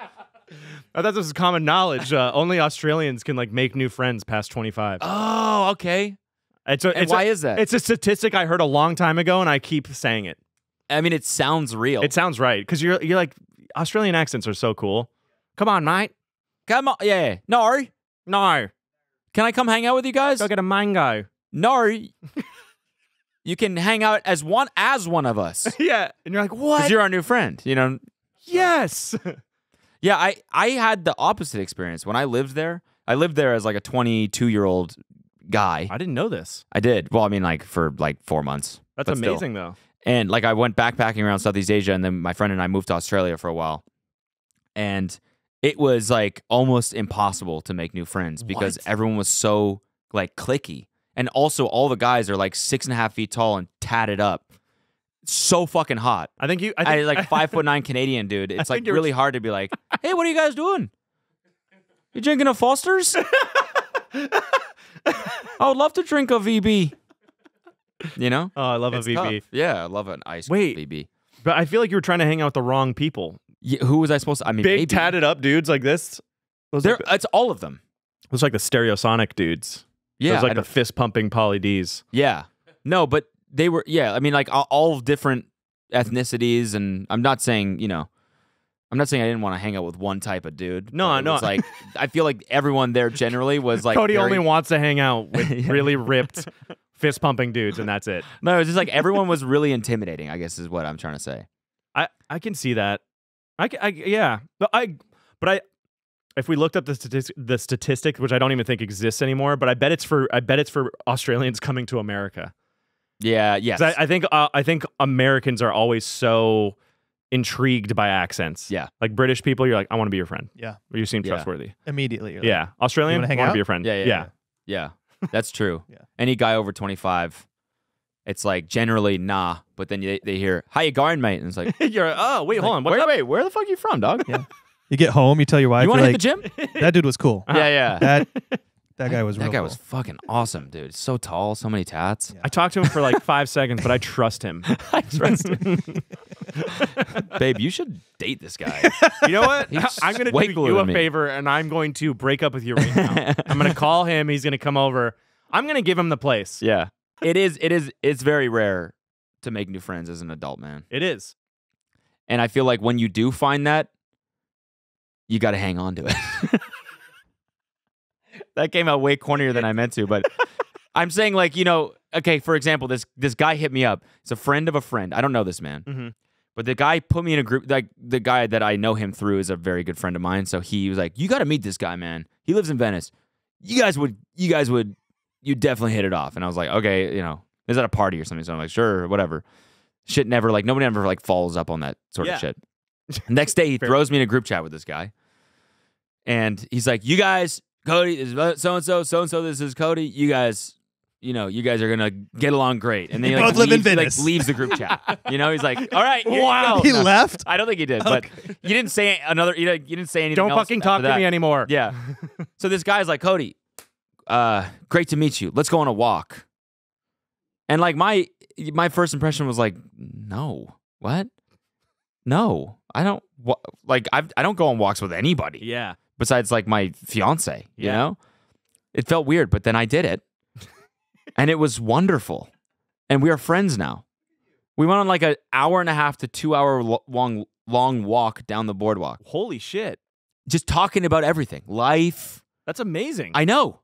I thought this was common knowledge. Only Australians can like make new friends past 25. Oh, okay. Why is that? It's a statistic I heard a long time ago, and I keep saying it. I mean, it sounds real. It sounds right because you're like Australian accents are so cool. Come on, mate. Come on, yeah. No. Can I come hang out with you guys? Go get a mango. No. You can hang out as one of us. Yeah, and you're like, what? Because you're our new friend. You know. Yes. Yeah, I had the opposite experience when I lived there. I lived there as like a 22-year-old guy. I didn't know this. I did. Well, I mean, like for like 4 months. That's but amazing, still. though. And like I went backpacking around Southeast Asia, and then my friend and I moved to Australia for a while. And it was like almost impossible to make new friends because everyone was so like cliquey. And also all the guys are like 6.5 feet tall and tatted up. So fucking hot. I think like 5'9" Canadian dude. It's like really hard to be like, hey, what are you guys doing? You drinking a Foster's? I would love to drink a VB. You know? Oh, I love it's a VB. Tough. Yeah, I love an ice VB. But I feel like you were trying to hang out with the wrong people. Yeah, who was I supposed to? I mean, big maybe. tatted up dudes like this. It's all of them. It was like the Stereosonic dudes. Yeah, it was like the fist pumping Pauly D's. Yeah, no, but they were. Yeah, I mean, like all different ethnicities, and I'm not saying I didn't want to hang out with one type of dude. No. It's like I feel like everyone there generally was like Cody only wants to hang out with really ripped fist pumping dudes, and that's it. No, it's just like everyone was really intimidating, I guess is what I'm trying to say. I can see that. Yeah. But if we looked up the statistic, which I don't even think exists anymore, but I bet it's for Australians coming to America. Yeah, yes. I think Americans are always so intrigued by accents. Yeah. Like British people, you're like, I want to be your friend. Yeah. Or you seem trustworthy. Immediately. You're Yeah. Australian, wanna hang want to out? be your friend. Yeah. That's true. Yeah. Any guy over 25, it's like generally nah, but then they hear, how you going, mate? And it's like, You're hold on. What's up? wait, where the fuck are you from, dog? Yeah. You get home, you tell your wife, You want to you're hit like, the gym? that dude was cool. Yeah. That guy was real That guy cool. was fucking awesome, dude. So tall, so many tats. I talked to him for like 5 seconds, but I trust him. I trust him. Babe, you should date this guy. You know what? He's I'm going to way do cooler you a than me. favor, and I'm going to break up with you right now. I'm going to call him. He's going to come over. I'm going to give him the place. Yeah. It's very rare to make new friends as an adult, man. It is. And I feel like when you do find that, you got to hang on to it. That came out way cornier than I meant to, but I'm saying like, okay, for example, this guy hit me up. It's a friend of a friend. I don't know this man. Mm-hmm. But the guy put me in a group, like the guy that I know him through is a very good friend of mine. So he was like, you got to meet this guy, man. He lives in Venice. You definitely hit it off. And I was like, okay, is that a party or something? So I'm like, sure, whatever. Shit never, like, nobody ever like follows up on that sort of shit. Next day, he throws me in a group chat with this guy. And he's like, you guys, Cody, this is so-and-so, this is Cody. You guys, you guys are going to get along great. And then he both live in Venice. Leaves the group chat. He's like, all right. Wow. He left? I don't think he did, but you didn't say you didn't say anything Don't else fucking after talk to that. me anymore. Yeah. So this guy's like, Cody, great to meet you. Let's go on a walk. And like my first impression was like, no. What? No. I don't I don't go on walks with anybody. Yeah. Besides like my fiance, you Yeah. know? It felt weird, but then I did it. And it was wonderful. And we are friends now. We went on like an hour and a half to 2 hour long walk down the boardwalk. Holy shit. Just talking about everything. Life. That's amazing. I know.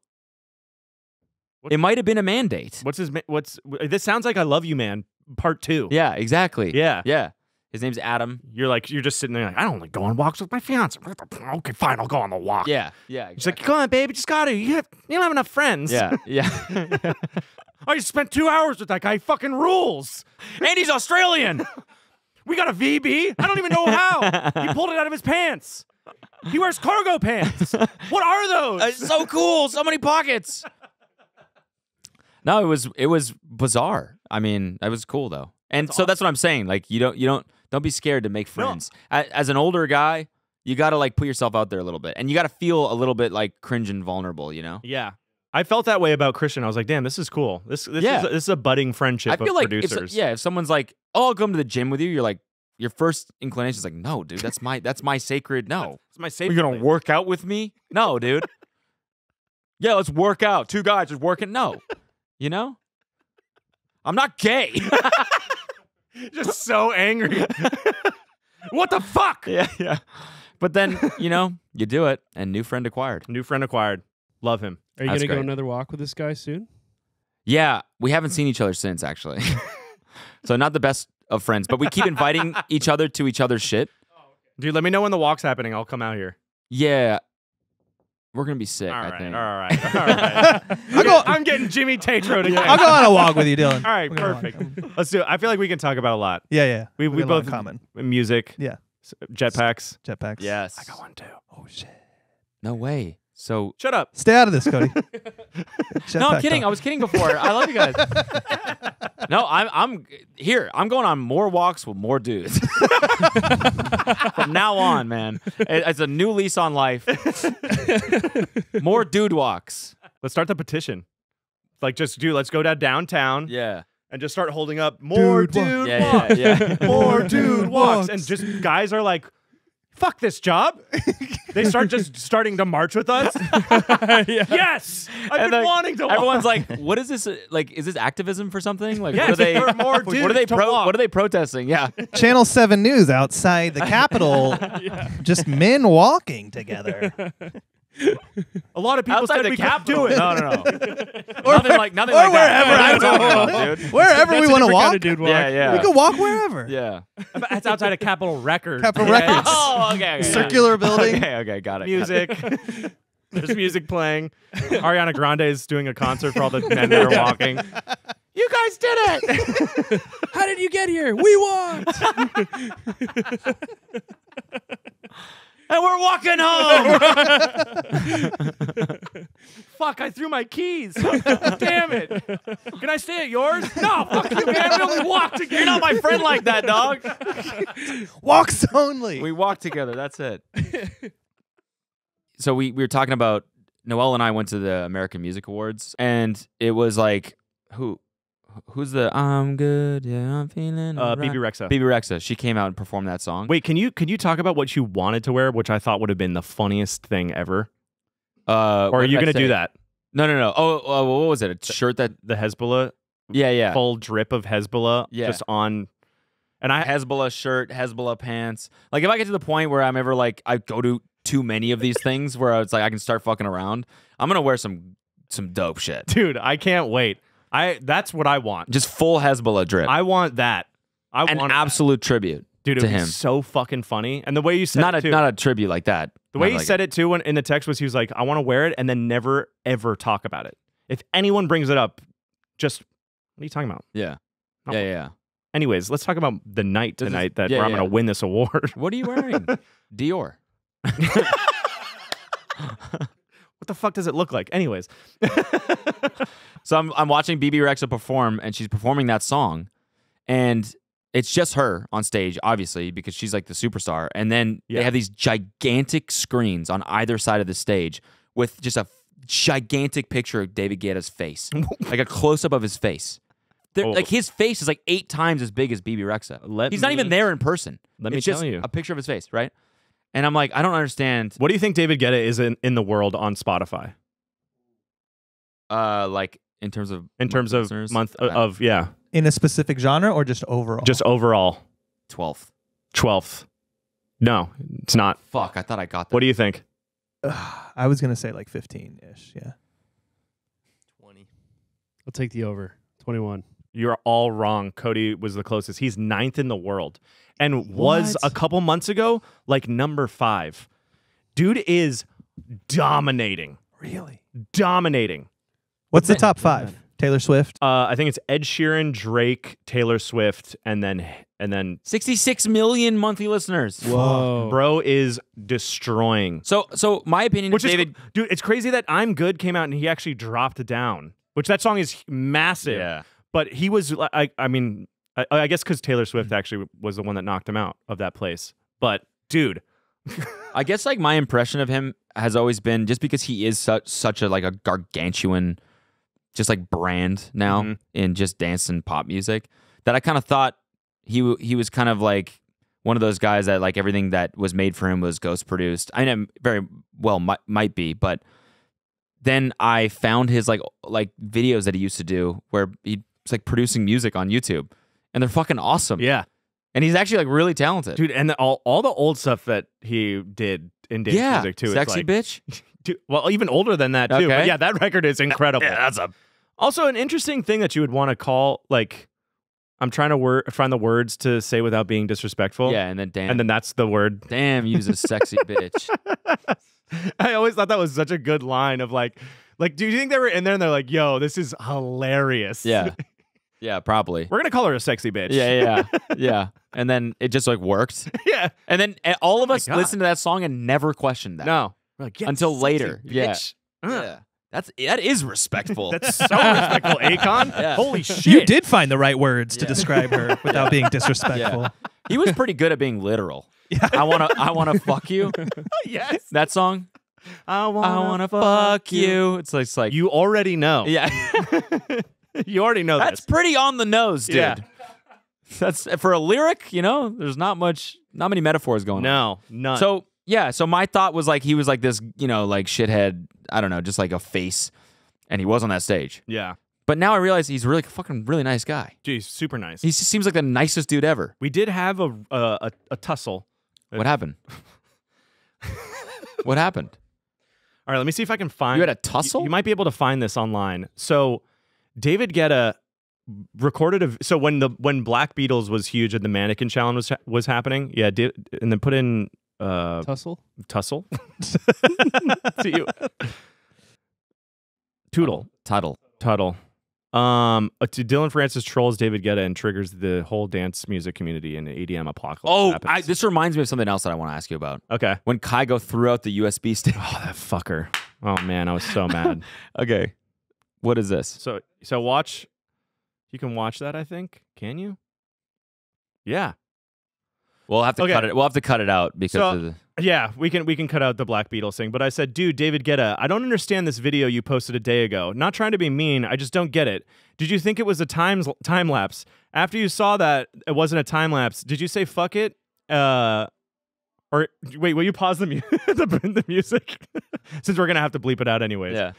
It might have been a mandate. This sounds like I Love You Man Part 2. Yeah, exactly. Yeah. Yeah. His name's Adam. You're just sitting there like, I don't only go on walks with my fiance. Okay, fine, I'll go on the walk. Yeah. Yeah. She's like, come on, baby, just gotta. You don't have enough friends. Yeah. Yeah. I just spent 2 hours with that guy. He fucking rules. And he's Australian. We got a VB? I don't even know how. He pulled it out of his pants. He wears cargo pants. What are those? It's so cool. So many pockets. No, it was bizarre. I mean, it was cool though. And so that's what I'm saying. Like you don't be scared to make friends. No. As an older guy, you got to like put yourself out there a little bit. And you got to feel a little bit like cringe and vulnerable, you know? Yeah. I felt that way about Christian. I was like, damn, this is cool. This is a budding friendship of producers. If someone's like, oh, I'll come to the gym with you, you're like, your first inclination is like, no, dude, that's my sacred no. It's my sacred. You're gonna work out with me? No, dude. Yeah, let's work out. Two guys just working. No. You know? I'm not gay. Just so angry. What the fuck? Yeah. But then, you do it, and new friend acquired. New friend acquired. Love him. Are you going to go another walk with this guy soon? Yeah, we haven't seen each other since, actually. So not the best of friends, but we keep inviting each other to each other's shit. Dude, let me know when the walk's happening. I'll come out here. Yeah. We're going to be sick, I think. All right. I'm getting Jimmy Tatro together. I'll go on a walk with you, Dylan. All right, perfect. Let's do it. I feel like we can talk about a lot. Yeah. We got a lot both in common. Music. Yeah. Jetpacks. Yes. I got one too. Oh shit. No way. So shut up. Stay out of this, Cody. No, I'm kidding. I was kidding before. I love you guys. No, I'm here. I'm going on more walks with more dudes. From now on, man. It's a new lease on life. More dude walks. Let's start the petition. Like, let's go downtown. Yeah. And just start holding up more dude walks. Yeah. More dude walks. And just guys are like, fuck this job. They starting to march with us. Yes, I've been wanting to. Everyone's like, "What is this? Like, is this activism for something? Like, yes, what are they? More What are they protesting? Yeah, Channel 7 News outside the Capitol, just men walking together. A lot of people outside said we could do it. No. Nothing like wherever, that. Wherever we want to walk. Kind of dude walk. Yeah. We can walk wherever. Yeah. That's outside of Capitol Records. Capitol Records. Oh, okay. Circular building. Okay, got it. Music. There's music playing. Ariana Grande is doing a concert for all the men that are walking. You guys did it! How did you get here? We walked! And we're walking home! Fuck, I threw my keys. Damn it. Can I stay at yours? No, fuck you, man. We only walk together. You're not my friend like that, dog. Walks only. We walk together. That's it. So we were talking about, Noelle and I went to the American Music Awards, and it was like, who's the I'm good, yeah, I'm feeling right. BB Rexa. BB Rexa. She came out and performed that song. Wait, can you talk about what you wanted to wear, which I thought would have been the funniest thing ever? Or are you going to do that? No. Oh, what was it? A shirt that the Hezbollah? Yeah. Full drip of Hezbollah just on. And Hezbollah shirt, Hezbollah pants. Like if I get to the point where I'm ever like I go to too many of these things where it's like I can start fucking around, I'm gonna wear some dope shit. Dude, I can't wait. That's what I want. Just full Hezbollah drip. I want that. I want absolute tribute. Dude, to it him. was so fucking funny. And the way you said not it too, not a tribute like that. The way he said it too in the text was he was like, I want to wear it and then never ever talk about it. If anyone brings it up, just what are you talking about? Yeah. No. Yeah. Anyways, let's talk about the night tonight where I'm going to win this award. What are you wearing? Dior. What the fuck does it look like? Anyways. So I'm watching BB Rexa perform, and she's performing that song, and it's just her on stage, obviously, because she's like the superstar. And then they have these gigantic screens on either side of the stage with just a gigantic picture of David Guetta's face, like a close-up of his face. Like his face is like 8 times as big as BB Rexa. He's not even there in person. Let me tell you. A picture of his face, right? And I'm like, I don't understand. What do you think David Guetta is in the world on Spotify? Like in terms of month of in a specific genre or just overall? Just overall. 12th. No, it's not. Fuck, I thought I got that. What do you think? I was gonna say like 15-ish. Yeah. 20. I'll take the over. 21. You're all wrong. Cody was the closest. He's 9th in the world and was a couple months ago like number 5. Dude is dominating. Really? Dominating. What's the top 5? Taylor Swift. I think it's Ed Sheeran, Drake, Taylor Swift, and then 66 million monthly listeners. Whoa. Bro is destroying. So my opinion is David. Dude, it's crazy that I'm Good came out and he actually dropped down, which that song is massive. Yeah. But he was, I mean, I guess because Taylor Swift actually was the one that knocked him out of that place. But dude. I guess like my impression of him has always been just because he is such a like a gargantuan just like brand now in just dance and pop music that I kind of thought he was kind of like one of those guys that like everything that was made for him was ghost produced. I know very well might be, but then I found his like videos that he used to do where he's like producing music on YouTube and they're fucking awesome. Yeah. And he's actually like really talented. Dude, and all the old stuff that he did in dance music too. Sexy Bitch. Dude, well, even older than that too. Okay. But yeah, that record is incredible. Yeah, that's a Also, an interesting thing that you would want to call, like, I'm trying to find the words to say without being disrespectful. Yeah, and then damn. And then that's the word. Damn, use a sexy bitch. I always thought that was such a good line of like, do you think they were in there and they're like, yo, this is hilarious? Yeah. Yeah, probably. We're going to call her a sexy bitch. Yeah. And then it just like worked. Yeah. And then all of us listened to that song and never questioned that. No. We're like, yeah, until later. Bitch. Yeah. That is respectful. That's so respectful, Akon. Yeah. Holy shit. You did find the right words to describe her without being disrespectful. Yeah. He was pretty good at being literal. Yeah. I wanna fuck you. Yes. That song. I wanna fuck you. It's like you already know. Yeah. You already know That's this. pretty on the nose, dude. Yeah. That's for a lyric, there's not many metaphors going on. No, none. So yeah, so my thought was like he was like this, like shithead, I don't know, just like a face, and he was on that stage. Yeah. But now I realize he's really fucking really nice guy. Dude, he's super nice. He seems like the nicest dude ever. We did have a tussle. What happened? What happened? All right, let me see if I can find. You had a tussle? You might be able to find this online. So David Guetta recorded so when Black Beatles was huge and the mannequin challenge was happening. Yeah, and then put in Tussle. To you. Tuttle. Dillon Francis trolls David Guetta and triggers the whole dance music community in an EDM apocalypse. Oh, this reminds me of something else that I want to ask you about. Okay. When Kygo threw out the USB stick. Oh, that fucker. Oh man, I was so mad. Okay. What is this? So watch. You can watch that, I think. Can you? Yeah. We'll have to cut it. We'll have to cut it out because yeah, we can cut out the Black Beatles thing. But I said, dude, David Guetta, I don't understand this video you posted a day ago. Not trying to be mean, I just don't get it. Did you think it was a time lapse? After you saw that it wasn't a time lapse, did you say fuck it? Or wait, will you pause the the music? Since we're gonna have to bleep it out anyways. Yeah.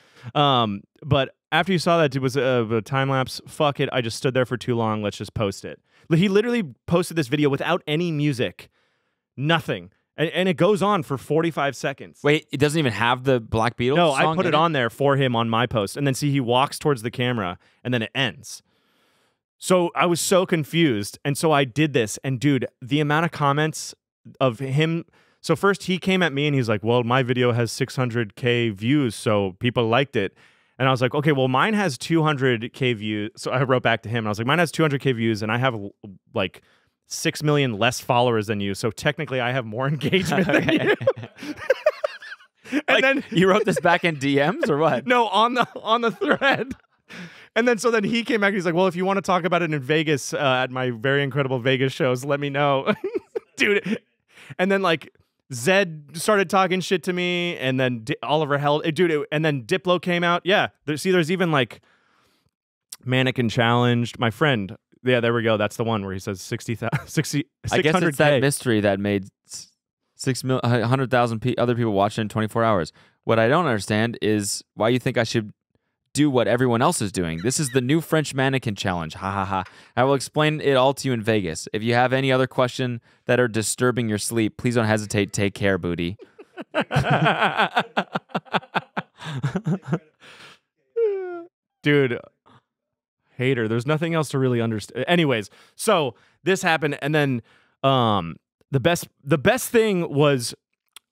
But after you saw that it was a time lapse, fuck it. I just stood there for too long. Let's just post it. He literally posted this video without any music, nothing, and it goes on for 45 seconds. Wait, it doesn't even have the Black Beatles No, song I put it on there for him on my post, and then see he walks towards the camera, and then it ends. So I was so confused, and so I did this, and dude, the amount of comments of him. So first he came at me and he's like, well, my video has 600K views, so people liked it. And I was like, okay, well, mine has 200K views. So I wrote back to him and I was like, mine has 200K views and I have like 6 million less followers than you. So technically I have more engagement than you. And then you wrote this back in DMs or what? No, on the thread. And then so then he came back and he's like, well, if you want to talk about it in Vegas at my very incredible Vegas shows, let me know. Dude. And then like Zed started talking shit to me, and then Oliver held dude, and then Diplo came out. Yeah, there's even like Mannequin Challenged. My friend, yeah, there we go. That's the one where he says 600. I guess it's that mystery that made 100,000 other people watch it in 24 hours. What I don't understand is why you think I should do what everyone else is doing. This is the new French Mannequin Challenge. Ha ha ha. I will explain it all to you in Vegas. If you have any other question that are disturbing your sleep, please don't hesitate. Take care, booty. Dude, hater. There's nothing else to really understand. Anyways, so this happened, and then the best thing was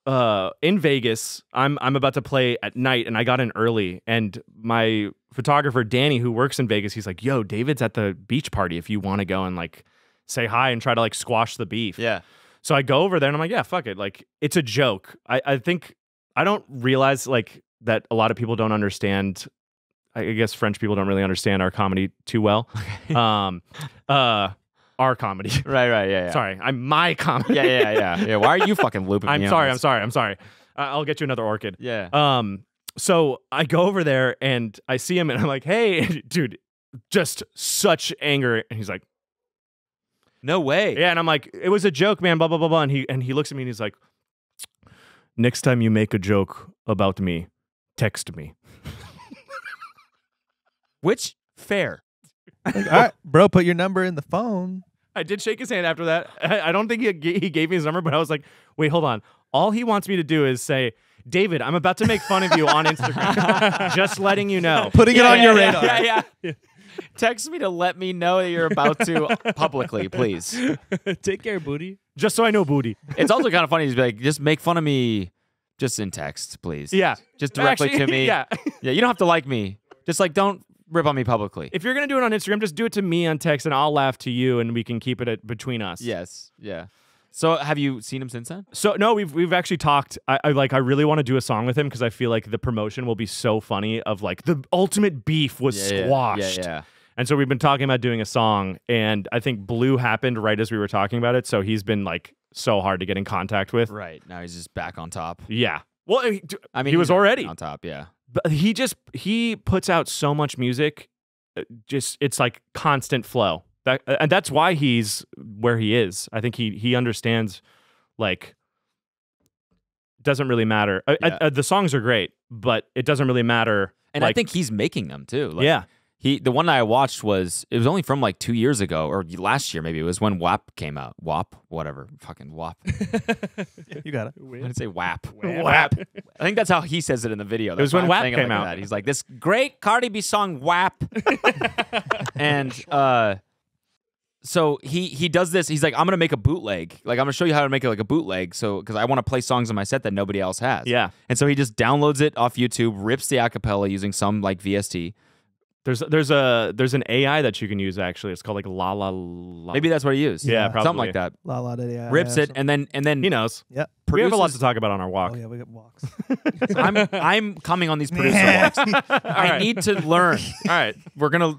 in Vegas. I'm about to play at night, and I got in early. And my photographer Danny, who works in Vegas, he's like, "Yo, David's at the beach party. If you want to go and like say hi and try to like squash the beef." Yeah. So I go over there, and I'm like, "Yeah, fuck it. Like, it's a joke." I think I don't realize like that a lot of people don't understand. I guess French people don't really understand our comedy too well. Our comedy. Right, yeah. Sorry, my comedy. Yeah. Why are you fucking looping me? I'm sorry. I'll get you another orchid. Yeah. So I go over there and I see him and I'm like, "Hey, dude," just such anger. And he's like, "No way." Yeah, and I'm like, "It was a joke, man, blah, blah, blah, blah." And he looks at me and he's like, "Next time you make a joke about me, text me." Which, fair. Like, all right, bro, put your number in the phone. I did shake his hand after that. I don't think he gave me his number, but I was like, "Wait, hold on. All he wants me to do is say, David, I'm about to make fun of you on Instagram. Just letting you know." Putting it on your radar. Yeah. Text me to let me know that you're about to publicly, please. Take care, booty. Just so I know, booty. It's also kind of funny to be like, just make fun of me just in text, please. Yeah. Just directly Actually, to me. Yeah. Yeah, you don't have to like me. Just like, don't rip on me publicly. If you're going to do it on Instagram, just do it to me on text and I'll laugh to you and we can keep it between us. Yes. Yeah. So have you seen him since then? So no, we've actually talked. I really want to do a song with him because I feel like the promotion will be so funny of like the ultimate beef was squashed. Yeah. And so we've been talking about doing a song, and I think Blue happened right as we were talking about it. So he's been like so hard to get in contact with. Right. Now he's just back on top. Yeah. Well, I mean, he was already on top. Yeah. But he puts out so much music. It's like constant flow. And that's why he's where he is. I think he understands, like, doesn't really matter. The songs are great, but it doesn't really matter. And like, I think he's making them too. Like, yeah. The one that I watched was only from like 2 years ago or last year maybe. It was when WAP came out. WAP, whatever, fucking WAP. You got it. I didn't say WAP. WAP. I think that's how he says it in the video. It was when WAP came like out. That. He's like, this great Cardi B song WAP, and so he does this. He's like, I'm gonna make a bootleg. Like, I'm gonna show you how to make it like a bootleg. So because I want to play songs on my set that nobody else has. Yeah. And so he just downloads it off YouTube, rips the acapella using some like VST. There's an AI that you can use actually. It's called like La La La. Maybe that's what he used. Yeah, probably. Something like that. La la da, yeah. Rips it and then He knows. Yep. We have a lot to talk about on our walk. Oh yeah, we got walks. I'm coming on these producer walks. I need to learn. All right. We're gonna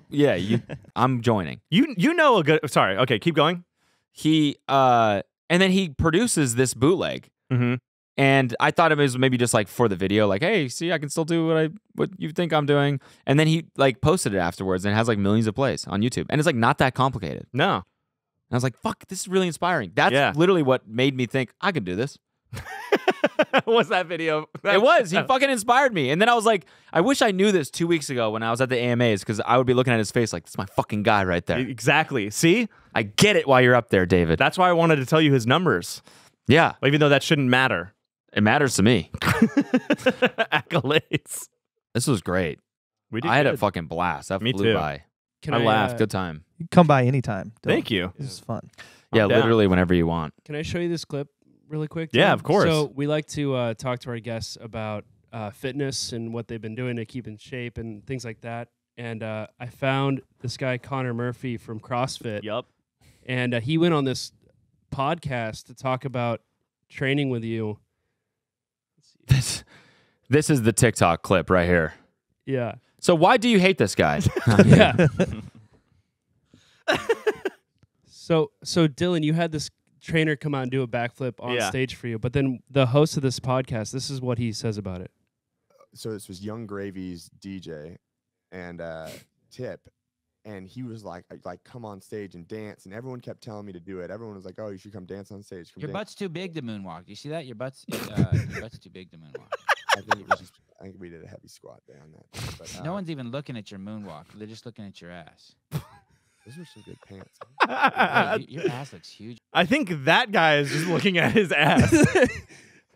I'm joining. You know a good. Sorry. Okay, keep going. He and then he produces this bootleg. Mm-hmm. And I thought it was maybe just like for the video, like, hey, see, I can still do what you think I'm doing. And then he like posted it afterwards and it has like millions of plays on YouTube. And it's like not that complicated. No. And I was like, fuck, this is really inspiring. That's literally what made me think I can do this. What's that video? It was. He fucking inspired me. And then I was like, I wish I knew this 2 weeks ago when I was at the AMAs because I would be looking at his face like, this is my fucking guy right there. Exactly. See? I get it while you're up there, David. That's why I wanted to tell you his numbers. Yeah. Even though that shouldn't matter. It matters to me. Accolades. This was great. I had a fucking blast. That Me flew too. by. I laughed. Good time. You can come by anytime. Thank you. This is fun. Yeah, I'm down. literally whenever you want. Can I show you this clip really quick? Yeah, Tim? of course. So we like to talk to our guests about fitness and what they've been doing to keep in shape and things like that. And I found this guy, Connor Murphy from CrossFit. Yup. And he went on this podcast to talk about training with you. This is the TikTok clip right here. Yeah. So why do you hate this guy? Yeah. So Dillon, you had this trainer come out and do a backflip on stage for you, but then the host of this podcast, this is what he says about it. So this was Young Gravy's DJ and Tip, and he was like, come on stage and dance, and everyone kept telling me to do it. Everyone was like, oh, you should come dance on stage. Your butt's too big to moonwalk. Do you see that? Your butt's too big to moonwalk. I think we did a heavy squat there on that. But, no one's even looking at your moonwalk. They're just looking at your ass. Those were some good pants. Your ass looks huge. I think that guy is just looking at his ass.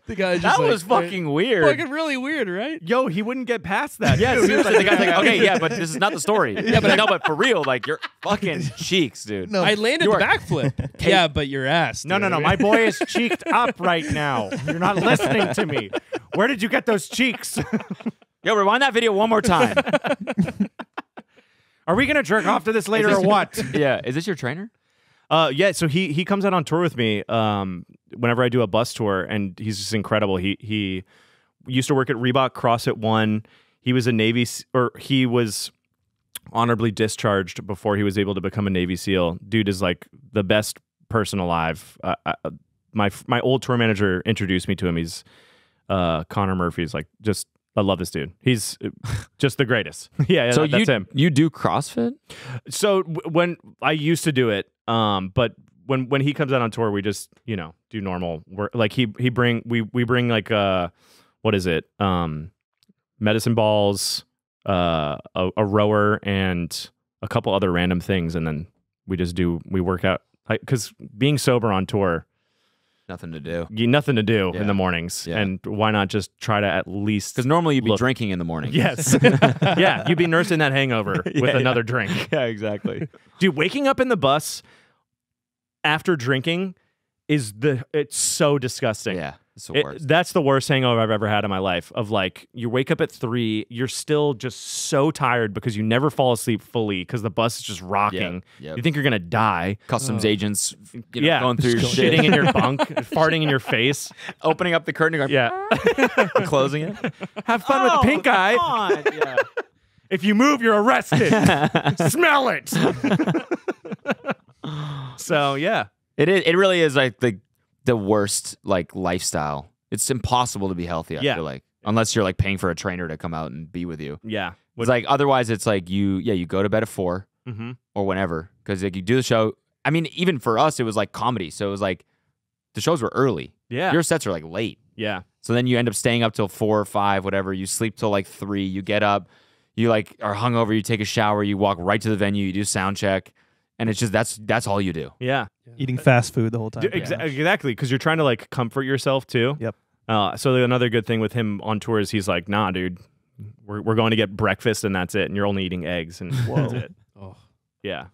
The guy's That just like, was fucking weird. Fucking really weird, right? Yo, he wouldn't get past that. Yeah, dude. seriously. The guy's like, okay, yeah, but this is not the story. Yeah, but no, but for real, like your fucking cheeks, dude. No. I landed the backflip. Yeah, but your ass. No, dude. my boy is cheeked up right now. You're not listening to me. Where did you get those cheeks? Yo, rewind that video one more time. Are we gonna jerk off to this later or what? Yeah, is this your trainer? Yeah, so he comes out on tour with me whenever I do a bus tour, and he's just incredible. He used to work at Reebok CrossFit 1. He was a he was honorably discharged before he was able to become a Navy SEAL. Dude is like the best person alive. My old tour manager introduced me to him. He's Connor Murphy's like just. I love this dude. He's just the greatest. Yeah, so that's him. You do CrossFit? So when I used to do it, but when he comes out on tour, we just do normal work. Like we bring like what is it? Medicine balls, a rower, and a couple other random things, and then we work out. Because being sober on tour. Nothing to do. Nothing to do in the mornings. Yeah. And why not just try to at least... Because normally you'd be drinking in the morning. Yes. Yeah, you'd be nursing that hangover with another drink. Yeah, exactly. Dude, waking up in the bus after drinking it's so disgusting. Yeah, it's the worst. That's the worst hangover I've ever had in my life. Of like, you wake up at 3, you're still just so tired because you never fall asleep fully because the bus is just rocking. Yep. You think you're gonna die. Customs agents, going through your shit. Shitting in your bunk, farting in your face, opening up the curtain, and going, closing it. Have fun with pink eye. Yeah. If you move, you're arrested. Smell it. So yeah. It really is like the worst like lifestyle. It's impossible to be healthy, I feel like. Unless you're like paying for a trainer to come out and be with you. Yeah. It's like otherwise it's like you go to bed at 4 or whenever. Because like you do the show. I mean, even for us it was like comedy. So it was like the shows were early. Yeah. Your sets are like late. Yeah. So then you end up staying up till 4 or 5, whatever. You sleep till like 3. You get up, you like are hungover, you take a shower, you walk right to the venue, you do sound check. And it's just that's all you do. Yeah. Eating fast food the whole time. Exactly, because you're trying to like comfort yourself too. Yep. So another good thing with him on tour is he's like, nah, dude, we're going to get breakfast and that's it, and you're only eating eggs and that's it. Oh. Yeah.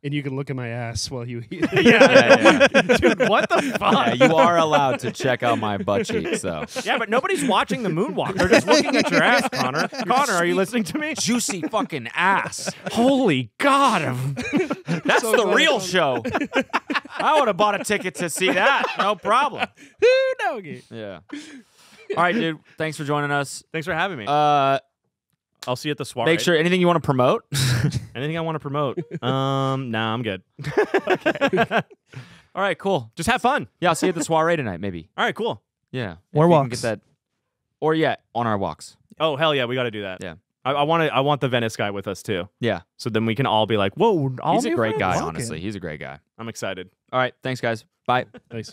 And you can look at my ass while you eat. Yeah. Dude, what the fuck? Yeah, you are allowed to check out my butt cheeks. So yeah, but nobody's watching the moonwalk. They're just looking at your ass, Connor. Connor, are you listening to me? Juicy fucking ass. Holy God. That's the real show. I would have bought a ticket to see that. No problem. Yeah. All right, dude. Thanks for joining us. Thanks for having me. I'll see you at the soiree. Make sure anything you want to promote. Anything I want to promote? Nah, I'm good. All right, cool. Just have fun. Yeah, I'll see you at the soiree tonight, maybe. All right, cool. Yeah. More If we can walks. Get that. Or on our walks. Oh hell yeah, we got to do that. Yeah. I want the Venice guy with us too. Yeah. So then we can all be like, whoa, He's a great guy, honestly. He's a great guy. I'm excited. All right, thanks guys. Bye. Thanks.